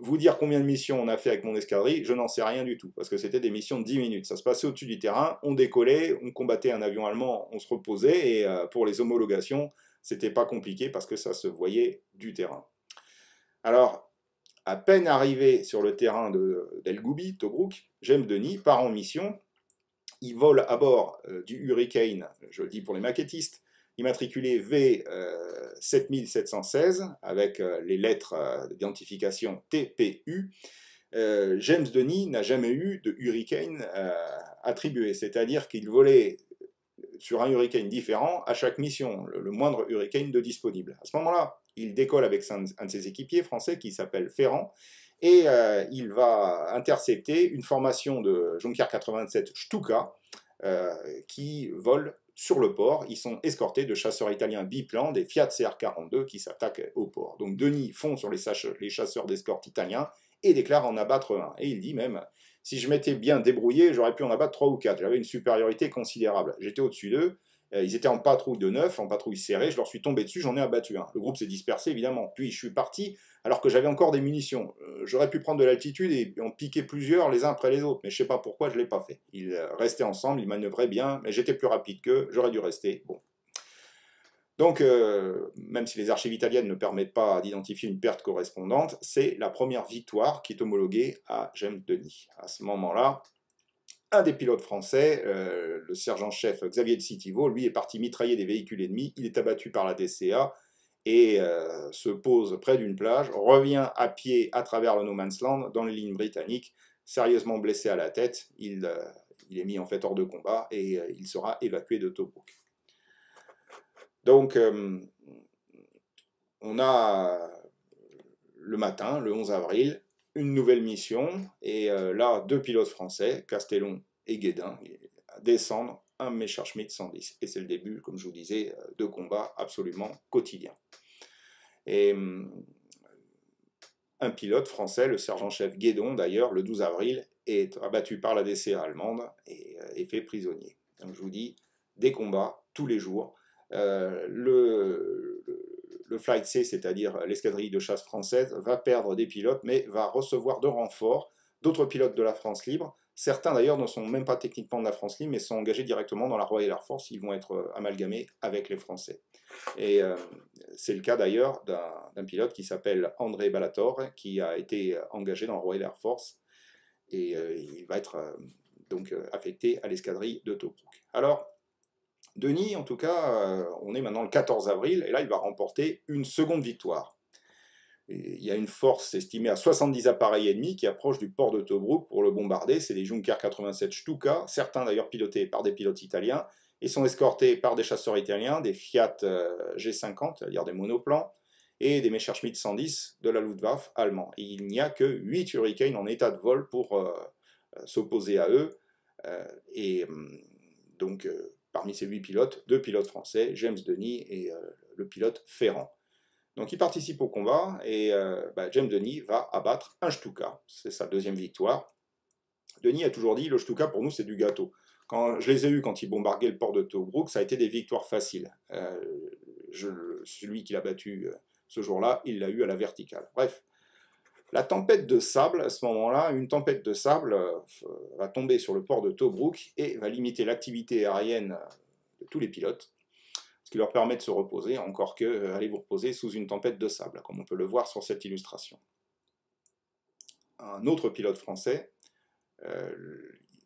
vous dire combien de missions on a fait avec mon escadrille, je n'en sais rien du tout, parce que c'était des missions de 10 minutes. Ça se passait au-dessus du terrain, on décollait, on combattait un avion allemand, on se reposait, et pour les homologations, c'était pas compliqué, parce que ça se voyait du terrain. Alors, à peine arrivé sur le terrain d'El Goubi, Tobrouk, James Denis part en mission. Il vole à bord du Hurricane, je le dis pour les maquettistes, immatriculé V7716, avec les lettres d'identification TPU. James Denis n'a jamais eu de Hurricane attribué, c'est-à-dire qu'il volait sur un Hurricane différent à chaque mission, le moindre Hurricane de disponible. À ce moment-là, il décolle avec un de ses équipiers français qui s'appelle Ferrand, et il va intercepter une formation de Junker 87 Stuka qui vole sur le port. Ils sont escortés de chasseurs italiens biplan, des Fiat CR-42 qui s'attaquent au port. Donc Denis fond sur les chasseurs d'escorte italiens et déclare en abattre un. Et il dit même, si je m'étais bien débrouillé, j'aurais pu en abattre 3 ou 4. J'avais une supériorité considérable. J'étais au-dessus d'eux. Ils étaient en patrouille de 9, en patrouille serrée, je leur suis tombé dessus, j'en ai abattu un. Le groupe s'est dispersé, évidemment. Puis je suis parti, alors que j'avais encore des munitions. J'aurais pu prendre de l'altitude et en piquer plusieurs les uns après les autres, mais je sais pas pourquoi je l'ai pas fait. Ils restaient ensemble, ils manœuvraient bien, mais j'étais plus rapide qu'eux, j'aurais dû rester. Bon. Donc, même si les archives italiennes ne permettent pas d'identifier une perte correspondante, c'est la première victoire qui est homologuée à James Denis. À ce moment-là, un des pilotes français, le sergent-chef Xavier de Citivo, lui est parti mitrailler des véhicules ennemis, il est abattu par la DCA et se pose près d'une plage, revient à pied à travers le No Man's Land dans les lignes britanniques, sérieusement blessé à la tête, il est mis en fait hors de combat et il sera évacué de Tobruk. Donc on a le matin, le 11 avril, une nouvelle mission, et là, 2 pilotes français, Castellon et Guédin, descendent un Messerschmitt 110. Et c'est le début, comme je vous disais, de combats absolument quotidiens. Et un pilote français, le sergent-chef Guédon, d'ailleurs, le 12 avril, est abattu par la DCA allemande et est fait prisonnier. Donc je vous dis, des combats tous les jours. Le Flight C, c'est-à-dire l'escadrille de chasse française, va perdre des pilotes, mais va recevoir de renforts d'autres pilotes de la France libre. Certains d'ailleurs ne sont même pas techniquement de la France libre, mais sont engagés directement dans la Royal Air Force. Ils vont être amalgamés avec les Français. Et c'est le cas d'ailleurs d'un pilote qui s'appelle André Ballator, qui a été engagé dans la Royal Air Force, et il va être donc affecté à l'escadrille de Tobruk. Alors, Denis, en tout cas, on est maintenant le 14 avril, et là, il va remporter une seconde victoire. Et il y a une force estimée à 70 appareils ennemis qui approchent du port de Tobruk pour le bombarder. C'est les Junker 87 Stuka, certains d'ailleurs pilotés par des pilotes italiens, et sont escortés par des chasseurs italiens, des Fiat G50, c'est-à-dire des monoplans, et des Messerschmitt 110 de la Luftwaffe allemand. Et il n'y a que 8 Hurricanes en état de vol pour s'opposer à eux. Donc, parmi ces 8 pilotes, 2 pilotes français, James Denis et le pilote Ferrand. Donc il participe au combat et James Denis va abattre un Stuka. C'est sa deuxième victoire. Denis a toujours dit, le Stuka pour nous c'est du gâteau. Quand je les ai eus quand ils bombardaient le port de Tobruk, ça a été des victoires faciles. Celui qui l'a battu ce jour-là, il l'a eu à la verticale. Bref, la tempête de sable, à ce moment-là, une tempête de sable va tomber sur le port de Tobruk et va limiter l'activité aérienne de tous les pilotes, ce qui leur permet de se reposer, encore que allez vous reposer sous une tempête de sable, comme on peut le voir sur cette illustration. Un autre pilote français,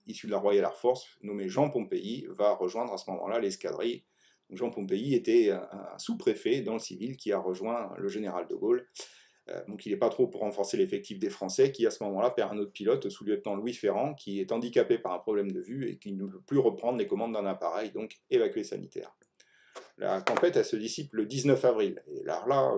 issu de la Royal Air Force, nommé Jean Pompéi, va rejoindre à ce moment-là l'escadrille. Jean Pompéi était un sous-préfet dans le civil qui a rejoint le général de Gaulle. Donc il n'est pas trop pour renforcer l'effectif des Français, qui à ce moment-là perd un autre pilote, sous-lieutenant Louis Ferrand, qui est handicapé par un problème de vue et qui ne peut plus reprendre les commandes d'un appareil, donc évacué sanitaire. La tempête, elle se dissipe le 19 avril. Et là,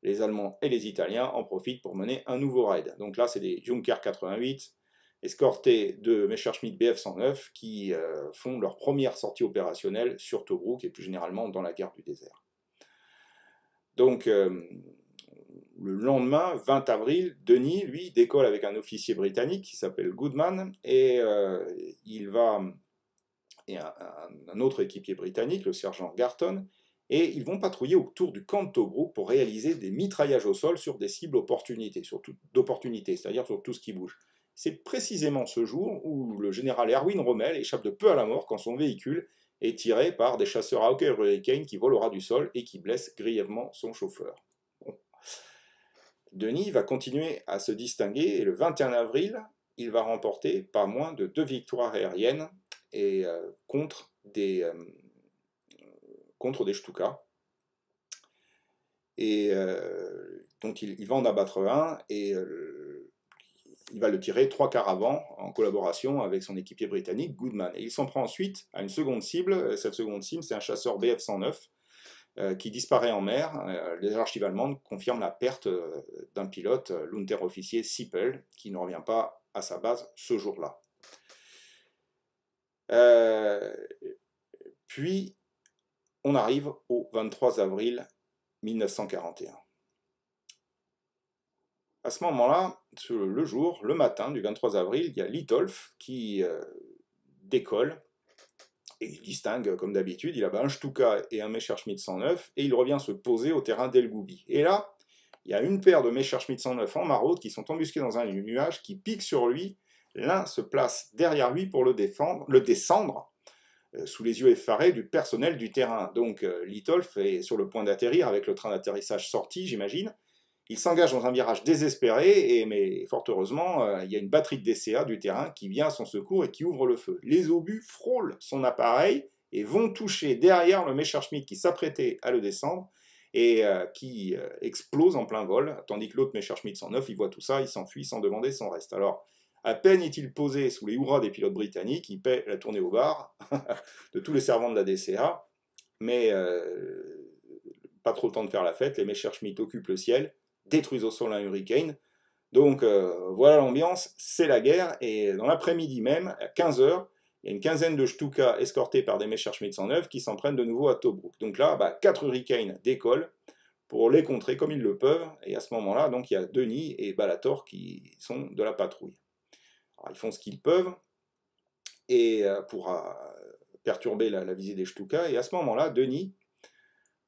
les Allemands et les Italiens en profitent pour mener un nouveau raid. Donc là, c'est des Junker 88, escortés de Messerschmitt Bf 109, qui font leur première sortie opérationnelle sur Tobruk et plus généralement dans la guerre du désert. Donc, le lendemain, 20 avril, Denis, lui, décolle avec un officier britannique qui s'appelle Goodman, et il va... et un autre équipier britannique, le sergent Garton, et ils vont patrouiller autour du camp de Tobruk pour réaliser des mitraillages au sol sur des cibles d'opportunité, c'est-à-dire sur tout ce qui bouge. C'est précisément ce jour où le général Erwin Rommel échappe de peu à la mort quand son véhicule est tiré par des chasseurs Hawker Hurricane qui volent au ras du sol et qui blessent grièvement son chauffeur. Bon. Denis va continuer à se distinguer et le 21 avril, il va remporter pas moins de 2 victoires aériennes et contre des Stuka. Et donc il va en abattre un, et il va le tirer 3 quarts avant, en collaboration avec son équipier britannique Goodman. Et il s'en prend ensuite à une seconde cible. Cette seconde cible, c'est un chasseur Bf-109 qui disparaît en mer. Les archives allemandes confirment la perte d'un pilote, l'Unteroffizier Sippel, qui ne revient pas à sa base ce jour-là. Puis, on arrive au 23 avril 1941. À ce moment-là, le matin du 23 avril, il y a Litolf qui décolle, et il distingue, comme d'habitude, il a un Stuka et un Messerschmitt 109, et il revient se poser au terrain d'El Goubi. Et là, il y a une paire de Messerschmitt 109 en maraude qui sont embusqués dans un nuage, qui piquent sur lui. L'un se place derrière lui pour le descendre, sous les yeux effarés du personnel du terrain. Donc Litolf est sur le point d'atterrir avec le train d'atterrissage sorti, j'imagine. Il s'engage dans un virage désespéré, mais fort heureusement, il y a une batterie de DCA du terrain qui vient à son secours et qui ouvre le feu. Les obus frôlent son appareil et vont toucher derrière le Messerschmitt qui s'apprêtait à le descendre et qui explose en plein vol, tandis que l'autre Messerschmitt 109, il voit tout ça, il s'enfuit sans demander son reste. Alors, à peine est-il posé sous les hurrahs des pilotes britanniques, il paie la tournée au bar de tous les servants de la DCA, mais pas trop le temps de faire la fête, les Messerschmitt occupent le ciel, détruisent au sol un Hurricane. Donc voilà l'ambiance, c'est la guerre, et dans l'après-midi même, à 15 h, il y a une quinzaine de Stuka escortés par des Messerschmitt 109 qui s'en prennent de nouveau à Tobruk. Donc là, 4 Hurricanes décollent pour les contrer comme ils le peuvent, et à ce moment-là, donc il y a Denis et Balator qui sont de la patrouille. Alors, ils font ce qu'ils peuvent et pour perturber la visée des Stuka, et à ce moment-là, Denis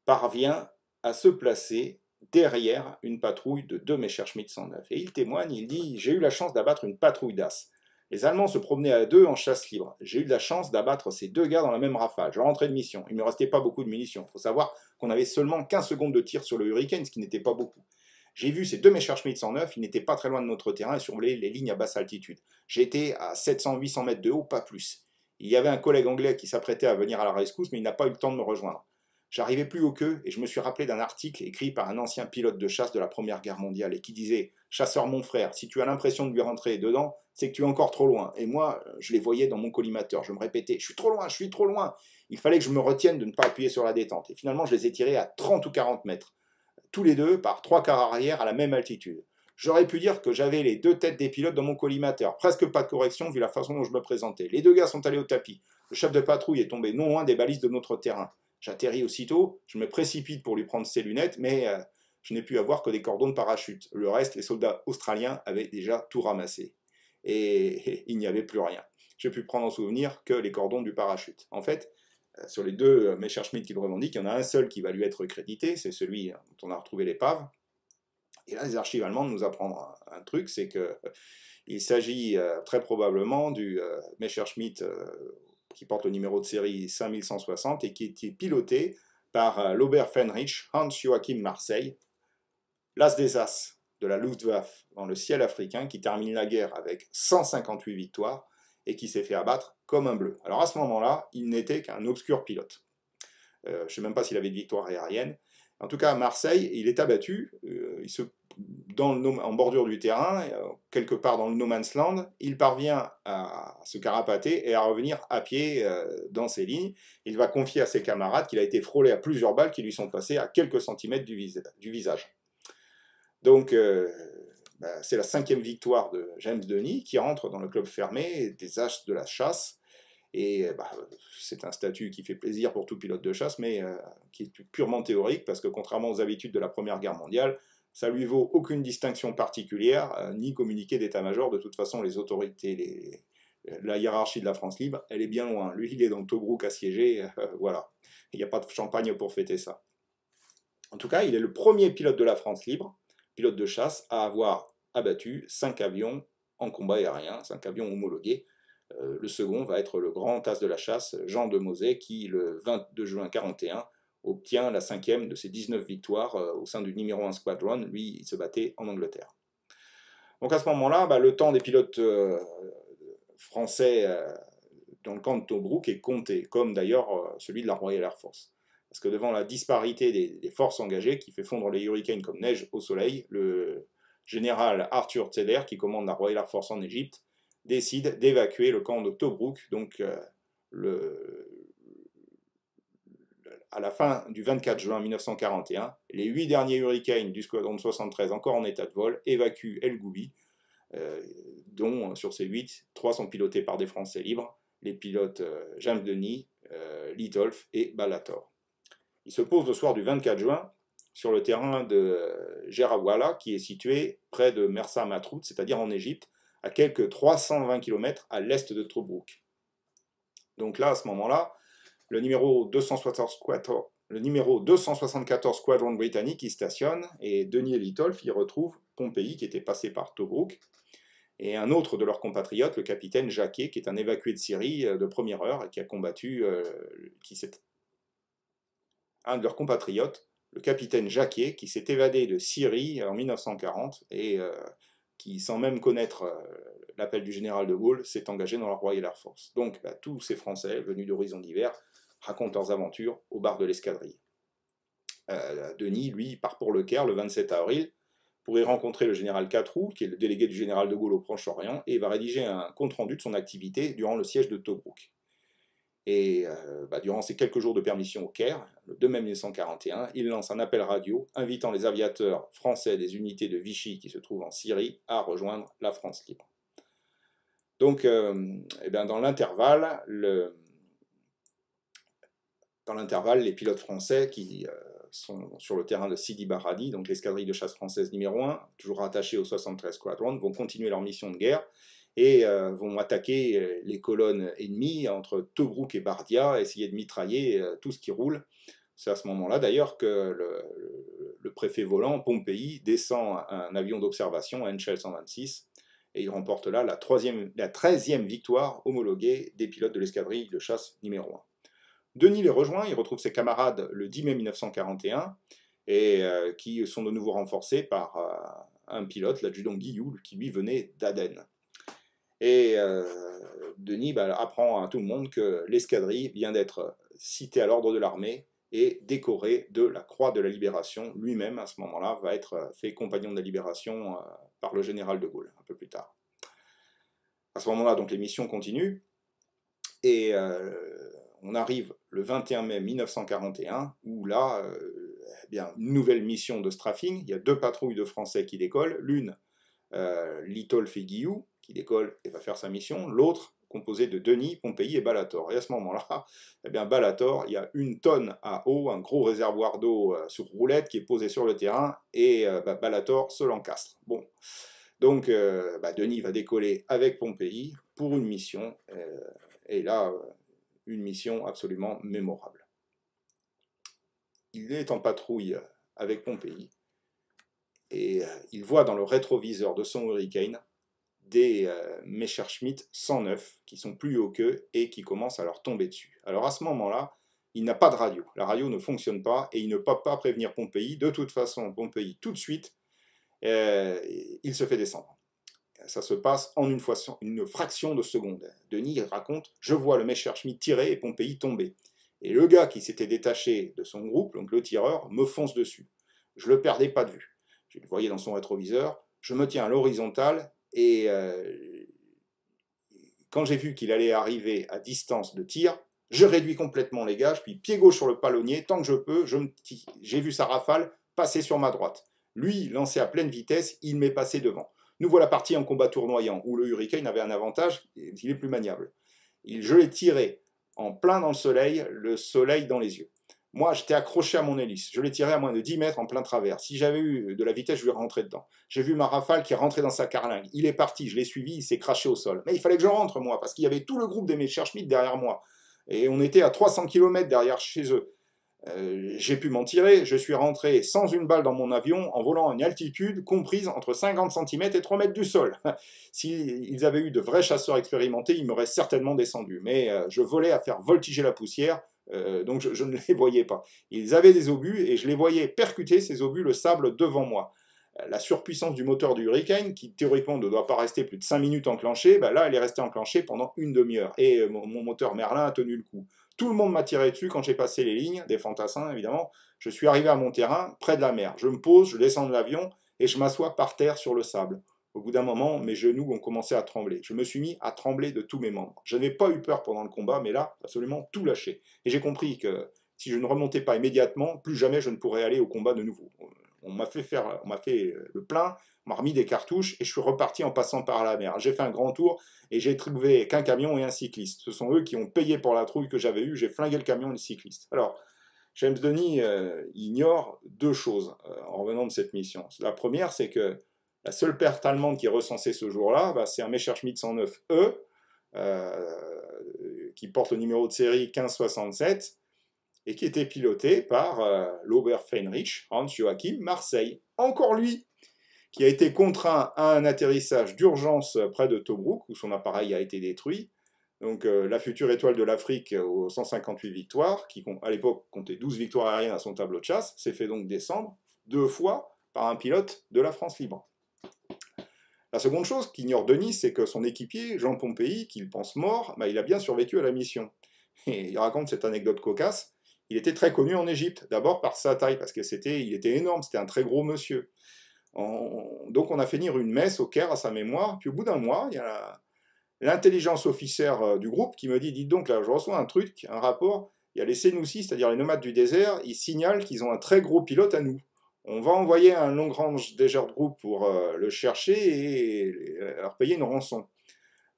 parvient à se placer derrière une patrouille de 2 Messerschmitt 109. Et il témoigne, il dit « J'ai eu la chance d'abattre une patrouille d'as. Les Allemands se promenaient à 2 en chasse libre. J'ai eu de la chance d'abattre ces 2 gars dans la même rafale. Je rentrais de mission. Il ne me restait pas beaucoup de munitions. Il faut savoir qu'on avait seulement 15 secondes de tir sur le Hurricane, ce qui n'était pas beaucoup. J'ai vu ces 2 Messerschmitt 109, ils n'étaient pas très loin de notre terrain et survolaient les lignes à basse altitude. J'étais à 700-800 mètres de haut, pas plus. Il y avait un collègue anglais qui s'apprêtait à venir à la rescousse, mais il n'a pas eu le temps de me rejoindre. J'arrivais plus haut qu'eux et je me suis rappelé d'un article écrit par un ancien pilote de chasse de la Première Guerre mondiale et qui disait « Chasseur mon frère, si tu as l'impression de lui rentrer dedans, c'est que tu es encore trop loin. » Et moi, je les voyais dans mon collimateur, je me répétais « Je suis trop loin, je suis trop loin !» Il fallait que je me retienne de ne pas appuyer sur la détente. Et finalement, je les ai tirés à 30 ou 40 mètres, tous les deux par 3 quarts arrière à la même altitude. J'aurais pu dire que j'avais les 2 têtes des pilotes dans mon collimateur, presque pas de correction vu la façon dont je me présentais. Les 2 gars sont allés au tapis. Le chef de patrouille est tombé non loin des balises de notre terrain. J'atterris aussitôt, je me précipite pour lui prendre ses lunettes, mais je n'ai pu avoir que des cordons de parachute. Le reste, les soldats australiens avaient déjà tout ramassé. Et il n'y avait plus rien. J'ai pu prendre en souvenir que les cordons du parachute. En fait, sur les 2 Messerschmitt qu'il revendique, il y en a un seul qui va lui être crédité, c'est celui dont on a retrouvé l'épave. Et là, les archives allemandes nous apprennent un truc, c'est qu'il s'agit très probablement du Messerschmitt qui porte le numéro de série 5160 et qui était piloté par l'Oberfähnrich Hans-Joachim Marseille, l'as des as de la Luftwaffe dans le ciel africain, qui termine la guerre avec 158 victoires et qui s'est fait abattre comme un bleu. Alors à ce moment-là, il n'était qu'un obscur pilote. Je ne sais même pas s'il avait de victoire aérienne. En tout cas, à Marseille, il est abattu, en bordure du terrain, quelque part dans le no man's land. Il parvient à se carapater et à revenir à pied dans ses lignes. Il va confier à ses camarades qu'il a été frôlé à plusieurs balles qui lui sont passées à quelques centimètres du visage. Donc, c'est la 5e victoire de James Denis qui rentre dans le club fermé des As de la chasse. Et c'est un statut qui fait plaisir pour tout pilote de chasse, mais qui est purement théorique, parce que contrairement aux habitudes de la Première Guerre mondiale, ça lui vaut aucune distinction particulière, ni communiqué d'état-major. De toute façon, les autorités, la hiérarchie de la France libre, elle est bien loin. Lui, il est dans Tobruk assiégé, voilà. Il n'y a pas de champagne pour fêter ça. En tout cas, il est le premier pilote de la France libre, pilote de chasse, à avoir abattu 5 avions en combat aérien, 5 avions homologués. Le second va être le grand as de la chasse, Jean de Mauzet, qui, le 22 juin 1941, obtient la 5e de ses 19 victoires au sein du numéro 1 Squadron. Lui, il se battait en Angleterre. Donc à ce moment-là, le temps des pilotes français dans le camp de Tobruk est compté, comme d'ailleurs celui de la Royal Air Force. Parce que devant la disparité des forces engagées, qui fait fondre les Hurricanes comme neige au soleil, général Arthur Tzeller, qui commande la Royal Air Force en Égypte, décide d'évacuer le camp de Tobrouk, donc à la fin du 24 juin 1941. Les 8 derniers Hurricanes du Squadron 73, encore en état de vol, évacuent El Goubi, dont sur ces 8, 3 sont pilotés par des Français libres, les pilotes James Denis, Litolf et Balator. Il se pose le soir du 24 juin sur le terrain de Jerawala, qui est situé près de Mersa Matrout, c'est-à-dire en Égypte, à quelques 320 km à l'est de Tobrouk. Donc là, à ce moment-là, le numéro 274 Squadron britannique y stationne, et Denis et Litolf y retrouvent Pompéi, qui était passé par Tobrouk, et un autre de leurs compatriotes, le capitaine Jacquet, qui est un évacué de Syrie de première heure, et qui a combattu, un de leurs compatriotes, le capitaine Jacquet, qui s'est évadé de Syrie en 1940, et qui, sans même connaître l'appel du général de Gaulle, s'est engagé dans la Royal Air Force. Donc tous ces Français, venus d'horizons divers, racontent leurs aventures au bar de l'escadrille. Denis, lui, part pour le Caire le 27 avril, pour y rencontrer le général Catroux, qui est le délégué du général de Gaulle au Proche-Orient, et va rédiger un compte-rendu de son activité durant le siège de Tobrouk. Et durant ces quelques jours de permission au Caire, le 2 mai 1941, il lance un appel radio invitant les aviateurs français des unités de Vichy qui se trouvent en Syrie à rejoindre la France libre. Donc, dans l'intervalle, les pilotes français qui sont sur le terrain de Sidi Barradi, donc l'escadrille de chasse française numéro 1, toujours rattachée au 73 Squadron, vont continuer leur mission de guerre et vont attaquer les colonnes ennemies entre Tobrouk et Bardia, essayer de mitrailler tout ce qui roule. C'est à ce moment-là d'ailleurs que le préfet volant, Pompéi, descend un avion d'observation, un Shell 126, et il remporte là la 13e victoire homologuée des pilotes de l'escadrille de chasse numéro 1. Denis les rejoint, il retrouve ses camarades le 10 mai 1941, et qui sont de nouveau renforcés par un pilote, l'adjudant Guilloux, qui lui venait d'Aden. Et Denis apprend à tout le monde que l'escadrille vient d'être citée à l'ordre de l'armée et décoré de la Croix de la Libération. Lui-même, à ce moment-là, va être fait compagnon de la Libération par le général de Gaulle, un peu plus tard. À ce moment-là, donc, les missions continuent, et on arrive le 21 mai 1941, où là, une nouvelle mission de strafing. Il y a 2 patrouilles de Français qui décollent, l'une, Litolf et Guilloux, qui décolle et va faire sa mission, l'autre, composé de Denis, Pompéi et Balator. Et à ce moment-là, Balator, il y a 1 tonne à eau, un gros réservoir d'eau sur roulette qui est posé sur le terrain, et Balator se l'encastre. Bon. Donc, Denis va décoller avec Pompéi pour une mission, et là, une mission absolument mémorable. Il est en patrouille avec Pompéi, et il voit dans le rétroviseur de son Hurricane des Messerschmitt 109 qui sont plus hauts qu'eux et qui commencent à leur tomber dessus. Alors à ce moment-là, il n'a pas de radio. La radio ne fonctionne pas et il ne peut pas prévenir Pompéi. De toute façon, Pompéi, tout de suite, il se fait descendre. Ça se passe en une fraction de seconde. Denis raconte « Je vois le Messerschmitt tirer et Pompéi tomber. Et le gars qui s'était détaché de son groupe, donc le tireur, me fonce dessus. Je le perdais pas de vue. Je le voyais dans son rétroviseur. Je me tiens à l'horizontale. Et quand j'ai vu qu'il allait arriver à distance de tir, je réduis complètement les gages, puis pied gauche sur le palonnier, tant que je peux, j'ai vu sa rafale passer sur ma droite. Lui, lancé à pleine vitesse, il m'est passé devant. Nous voilà partis en combat tournoyant, où le Hurricane avait un avantage, il est plus maniable. Je l'ai tiré en plein dans le soleil dans les yeux. Moi, j'étais accroché à mon hélice. Je l'ai tiré à moins de 10 mètres en plein travers. Si j'avais eu de la vitesse, je lui rentrais dedans. J'ai vu ma rafale qui est rentrée dans sa carlingue. Il est parti, je l'ai suivi, il s'est craché au sol. Mais il fallait que je rentre, moi, parce qu'il y avait tout le groupe des Messerschmitt derrière moi. Et on était à 300 km derrière chez eux. J'ai pu m'en tirer. Je suis rentré sans une balle dans mon avion, en volant à une altitude comprise entre 50 cm et 3 mètres du sol. S'ils avaient eu de vrais chasseurs expérimentés, ils m'auraient certainement descendu. Mais je volais à faire voltiger la poussière. Donc je ne les voyais pas. Ils avaient des obus et je les voyais percuter, ces obus, le sable devant moi. La surpuissance du moteur du Hurricane, qui théoriquement ne doit pas rester plus de 5 minutes enclenchée, là elle est restée enclenchée pendant une demi-heure. Et mon moteur Merlin a tenu le coup. Tout le monde m'a tiré dessus quand j'ai passé les lignes, des fantassins évidemment. Je suis arrivé à mon terrain, près de la mer. Je me pose, je descends de l'avion, et je m'assois par terre sur le sable. Au bout d'un moment, mes genoux ont commencé à trembler. Je me suis mis à trembler de tous mes membres. Je n'avais pas eu peur pendant le combat, mais là, absolument tout lâché. Et j'ai compris que si je ne remontais pas immédiatement, plus jamais je ne pourrais aller au combat de nouveau. On m'a fait le plein, on m'a remis des cartouches et je suis reparti en passant par la mer. J'ai fait un grand tour et j'ai trouvé qu'un camion et un cycliste. Ce sont eux qui ont payé pour la trouille que j'avais eue. J'ai flingué le camion et le cycliste. Alors, James Denis ignore deux choses en revenant de cette mission. La première, c'est que la seule perte allemande qui est recensée ce jour-là, c'est un Messerschmitt 109E qui porte le numéro de série 1567 et qui était piloté par l'Oberfähnrich Hans-Joachim Marseille. Encore lui, qui a été contraint à un atterrissage d'urgence près de Tobruk, où son appareil a été détruit. Donc la future étoile de l'Afrique aux 158 victoires, qui à l'époque comptait 12 victoires aériennes à son tableau de chasse, s'est fait donc descendre 2 fois par un pilote de la France libre. La seconde chose qu'ignore Denis, c'est que son équipier, Jean Pompéi, qu'il pense mort, il a bien survécu à la mission. Et il raconte cette anecdote cocasse. Il était très connu en Égypte, d'abord par sa taille, parce qu'il était énorme, c'était un très gros monsieur. Donc on a fait lire une messe au Caire à sa mémoire, puis au bout d'un mois, il y a l'intelligence officière du groupe qui me dit, dites donc, là je reçois un rapport, il y a les Sénoussis, c'est-à-dire les nomades du désert, ils signalent qu'ils ont un très gros pilote à nous. On va envoyer un long range Desert Group pour le chercher et leur payer une rançon.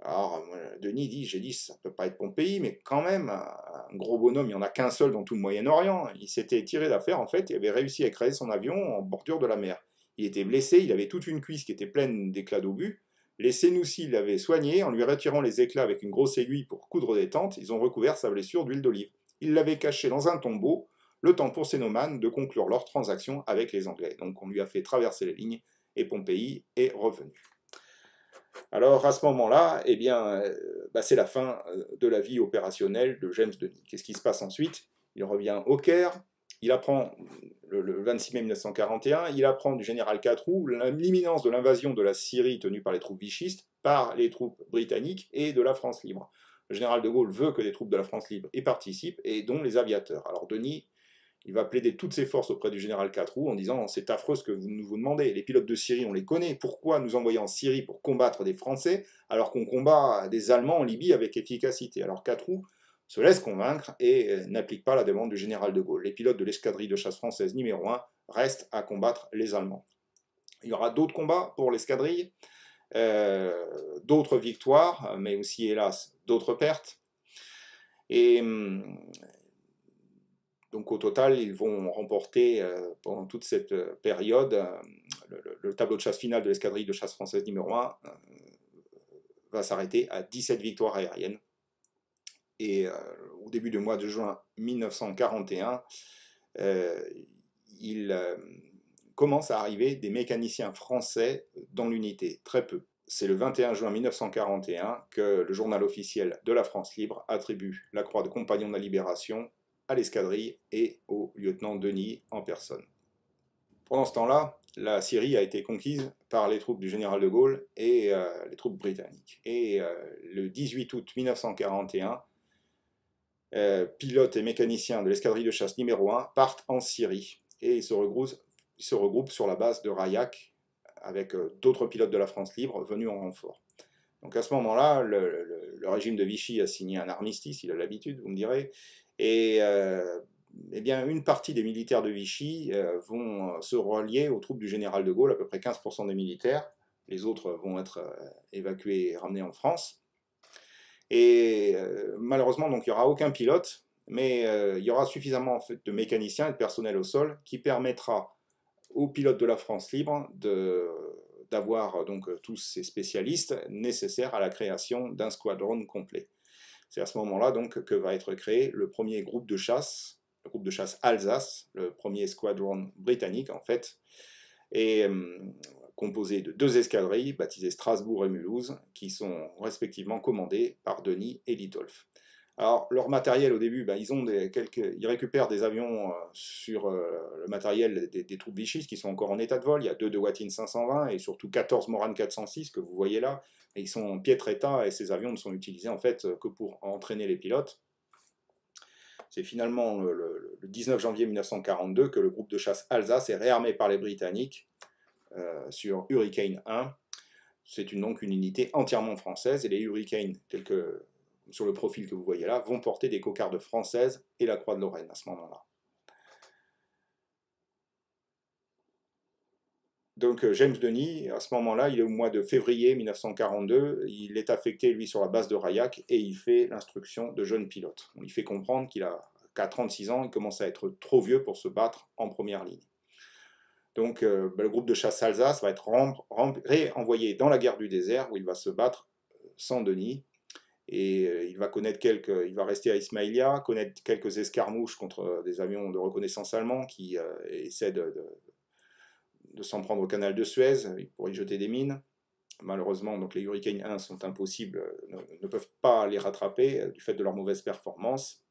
Alors, Denis j'ai dit, ça peut pas être Pompéi, mais quand même, un gros bonhomme, il n'y en a qu'un seul dans tout le Moyen-Orient. Il s'était tiré d'affaire, en fait, il avait réussi à écraser son avion en bordure de la mer. Il était blessé, il avait toute une cuisse qui était pleine d'éclats d'obus. Les Sénoussis l'avaient soigné en lui retirant les éclats avec une grosse aiguille pour coudre des tentes. Ils ont recouvert sa blessure d'huile d'olive. Ils l'avaient caché dans un tombeau, le temps pour ces nomades de conclure leur transaction avec les Anglais. Donc on lui a fait traverser les lignes et Pompéi est revenu. Alors à ce moment-là, c'est la fin de la vie opérationnelle de James Denis. Qu'est-ce qui se passe ensuite? Il revient au Caire, il apprend, le 26 mai 1941, il apprend du général Catroux l'imminence de l'invasion de la Syrie tenue par les troupes vichistes, par les troupes britanniques et de la France libre. Le général de Gaulle veut que les troupes de la France libre y participent, et dont les aviateurs. Alors Denis, il va plaider toutes ses forces auprès du général Catroux en disant « C'est affreux ce que vous nous demandez, les pilotes de Syrie, on les connaît, pourquoi nous envoyer en Syrie pour combattre des Français alors qu'on combat des Allemands en Libye avec efficacité ?» Alors Catroux se laisse convaincre et n'applique pas la demande du général de Gaulle. Les pilotes de l'escadrille de chasse française numéro 1 restent à combattre les Allemands. Il y aura d'autres combats pour l'escadrille, d'autres victoires, mais aussi, hélas, d'autres pertes. Et donc au total, ils vont remporter pendant toute cette période, le tableau de chasse final de l'escadrille de chasse française numéro 1 va s'arrêter à 17 victoires aériennes. Et au début du mois de juin 1941, il commence à arriver des mécaniciens français dans l'unité, très peu. C'est le 21 juin 1941 que le journal officiel de la France libre attribue la croix de compagnon de la libération à l'escadrille et au lieutenant Denis en personne. Pendant ce temps-là, la Syrie a été conquise par les troupes du général de Gaulle et les troupes britanniques. Et le 18 août 1941, pilotes et mécaniciens de l'escadrille de chasse numéro 1 partent en Syrie et ils se regroupent sur la base de Rayak avec d'autres pilotes de la France libre venus en renfort. Donc à ce moment-là, le régime de Vichy a signé un armistice, il a l'habitude, vous me direz, et une partie des militaires de Vichy vont se rallier aux troupes du général de Gaulle, à peu près 15% des militaires, les autres vont être évacués et ramenés en France. Et malheureusement, donc, il n'y aura aucun pilote, mais il y aura suffisamment en fait, de mécaniciens et de personnel au sol qui permettra aux pilotes de la France libre d'avoir donc tous ces spécialistes nécessaires à la création d'un squadron complet. C'est à ce moment-là donc que va être créé le premier groupe de chasse, le groupe de chasse Alsace, le premier squadron britannique en fait, et composé de 2 escadrilles baptisées Strasbourg et Mulhouse, qui sont respectivement commandées par Denis et Litolf. Alors, leur matériel, au début, ils récupèrent des avions sur le matériel des troupes vichistes qui sont encore en état de vol. Il y a 2 de Watine 520 et surtout 14 Morane 406 que vous voyez là. Et ils sont en piètre état et ces avions ne sont utilisés en fait que pour entraîner les pilotes. C'est finalement le 19 janvier 1942 que le groupe de chasse Alsace est réarmé par les Britanniques sur Hurricane 1. C'est donc une unité entièrement française, et les Hurricanes, tels que sur le profil que vous voyez là, vont porter des cocardes françaises et la Croix de Lorraine à ce moment-là. Donc James Denis, à ce moment-là, il est au mois de février 1942, il est affecté, lui, sur la base de Rayac, et il fait l'instruction de jeune pilote. On lui fait comprendre qu'à 36 ans, il commence à être trop vieux pour se battre en première ligne. Donc le groupe de chasse Alsace va être réenvoyé dans la guerre du désert, où il va se battre sans Denis, et il va rester à Ismaïlia, connaître quelques escarmouches contre des avions de reconnaissance allemands qui essaient de s'en prendre au canal de Suez pour y jeter des mines. Malheureusement, donc les Hurricane 1 sont impossibles, ne peuvent pas les rattraper du fait de leur mauvaise performance.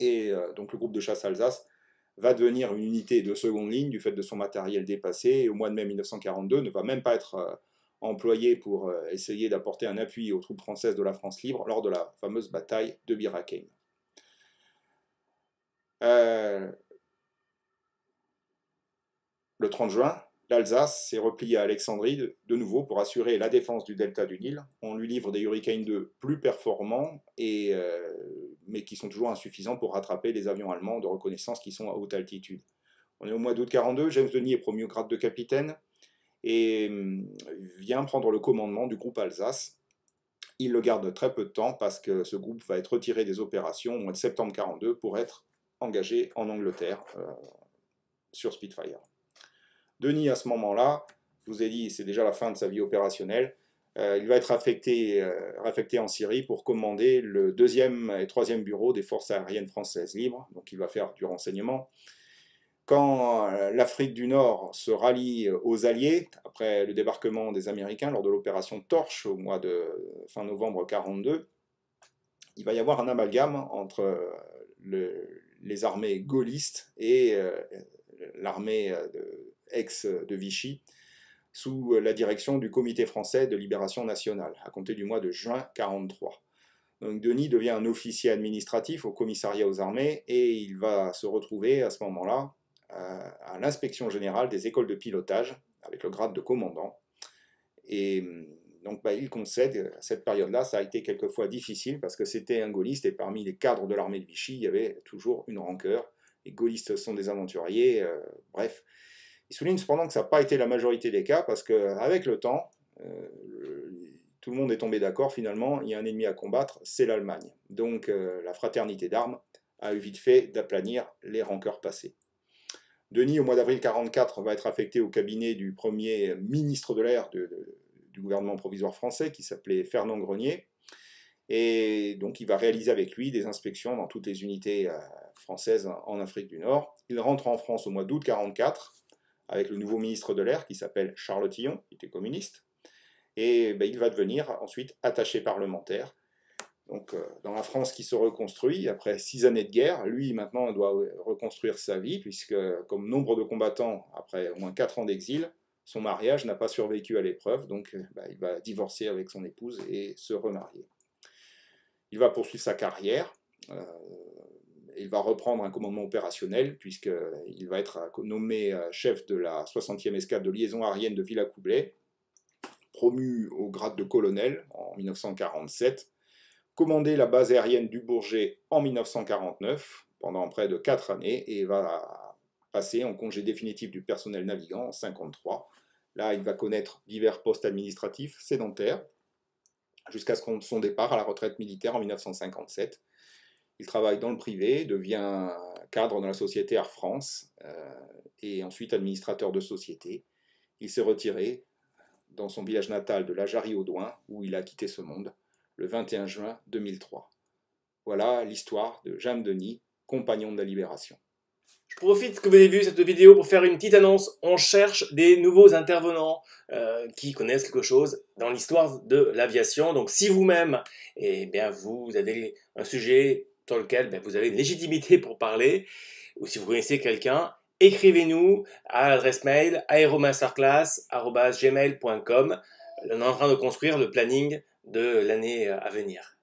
Et donc le groupe de chasse Alsace va devenir une unité de seconde ligne du fait de son matériel dépassé. Et au mois de mai 1942, ne va même pas être employé pour essayer d'apporter un appui aux troupes françaises de la France libre lors de la fameuse bataille de Bir Hakeim. Le 30 juin, l'Alsace s'est repliée à Alexandrie de nouveau pour assurer la défense du delta du Nil. On lui livre des Hurricane 2 plus performants, mais qui sont toujours insuffisants pour rattraper les avions allemands de reconnaissance qui sont à haute altitude. On est au mois d'août 1942, James Denis est promu au grade de capitaine et vient prendre le commandement du groupe Alsace. Il le garde très peu de temps parce que ce groupe va être retiré des opérations au mois de septembre 1942 pour être engagé en Angleterre sur Spitfire. Denis, à ce moment-là, je vous ai dit, c'est déjà la fin de sa vie opérationnelle, il va être affecté en Syrie pour commander le 2e et 3e bureau des forces aériennes françaises libres, donc il va faire du renseignement. Quand l'Afrique du Nord se rallie aux Alliés, après le débarquement des Américains lors de l'opération Torche au mois de fin novembre 1942, il va y avoir un amalgame entre les armées gaullistes et l'armée ex de Vichy, sous la direction du Comité français de libération nationale, à compter du mois de juin 1943. Donc Denis devient un officier administratif au commissariat aux armées, et il va se retrouver à ce moment-là à l'inspection générale des écoles de pilotage, avec le grade de commandant. Et donc il concède, à cette période-là, ça a été quelquefois difficile, parce que c'était un gaulliste, et parmi les cadres de l'armée de Vichy, il y avait toujours une rancœur. Les gaullistes sont des aventuriers, bref. Il souligne cependant que ça n'a pas été la majorité des cas, parce qu'avec le temps, tout le monde est tombé d'accord, finalement, il y a un ennemi à combattre, c'est l'Allemagne. Donc la fraternité d'armes a eu vite fait d'aplanir les rancœurs passées. Denis, au mois d'avril 1944, va être affecté au cabinet du premier ministre de l'air du gouvernement provisoire français, qui s'appelait Fernand Grenier, et donc il va réaliser avec lui des inspections dans toutes les unités françaises en Afrique du Nord. Il rentre en France au mois d'août 1944, avec le nouveau ministre de l'air qui s'appelle Charles Tillon, qui était communiste, et il va devenir ensuite attaché parlementaire. Donc dans la France qui se reconstruit, après 6 années de guerre, lui maintenant doit reconstruire sa vie, puisque comme nombre de combattants, après au moins 4 ans d'exil, son mariage n'a pas survécu à l'épreuve, donc il va divorcer avec son épouse et se remarier. Il va poursuivre sa carrière, il va reprendre un commandement opérationnel, puisqu'il va être nommé chef de la 60e escadre de liaison aérienne de Villacoublay, promu au grade de colonel en 1947, commandé la base aérienne du Bourget en 1949, pendant près de 4 années, et va passer en congé définitif du personnel navigant en 1953. Là, il va connaître divers postes administratifs sédentaires, jusqu'à son départ à la retraite militaire en 1957. Il travaille dans le privé, devient cadre dans la société Air France, et ensuite administrateur de société. Il s'est retiré dans son village natal de La Jarrie-aux-Douins, où il a quitté ce monde le 21 juin 2003. Voilà l'histoire de James Denis, compagnon de la Libération. Je profite que vous avez vu cette vidéo pour faire une petite annonce. On cherche des nouveaux intervenants qui connaissent quelque chose dans l'histoire de l'aviation. Donc si vous-même, vous avez un sujet sur lequel vous avez une légitimité pour parler, ou si vous connaissez quelqu'un, écrivez-nous à l'adresse mail aeromasterclass@gmail.com. On est en train de construire le planning de l'année à venir.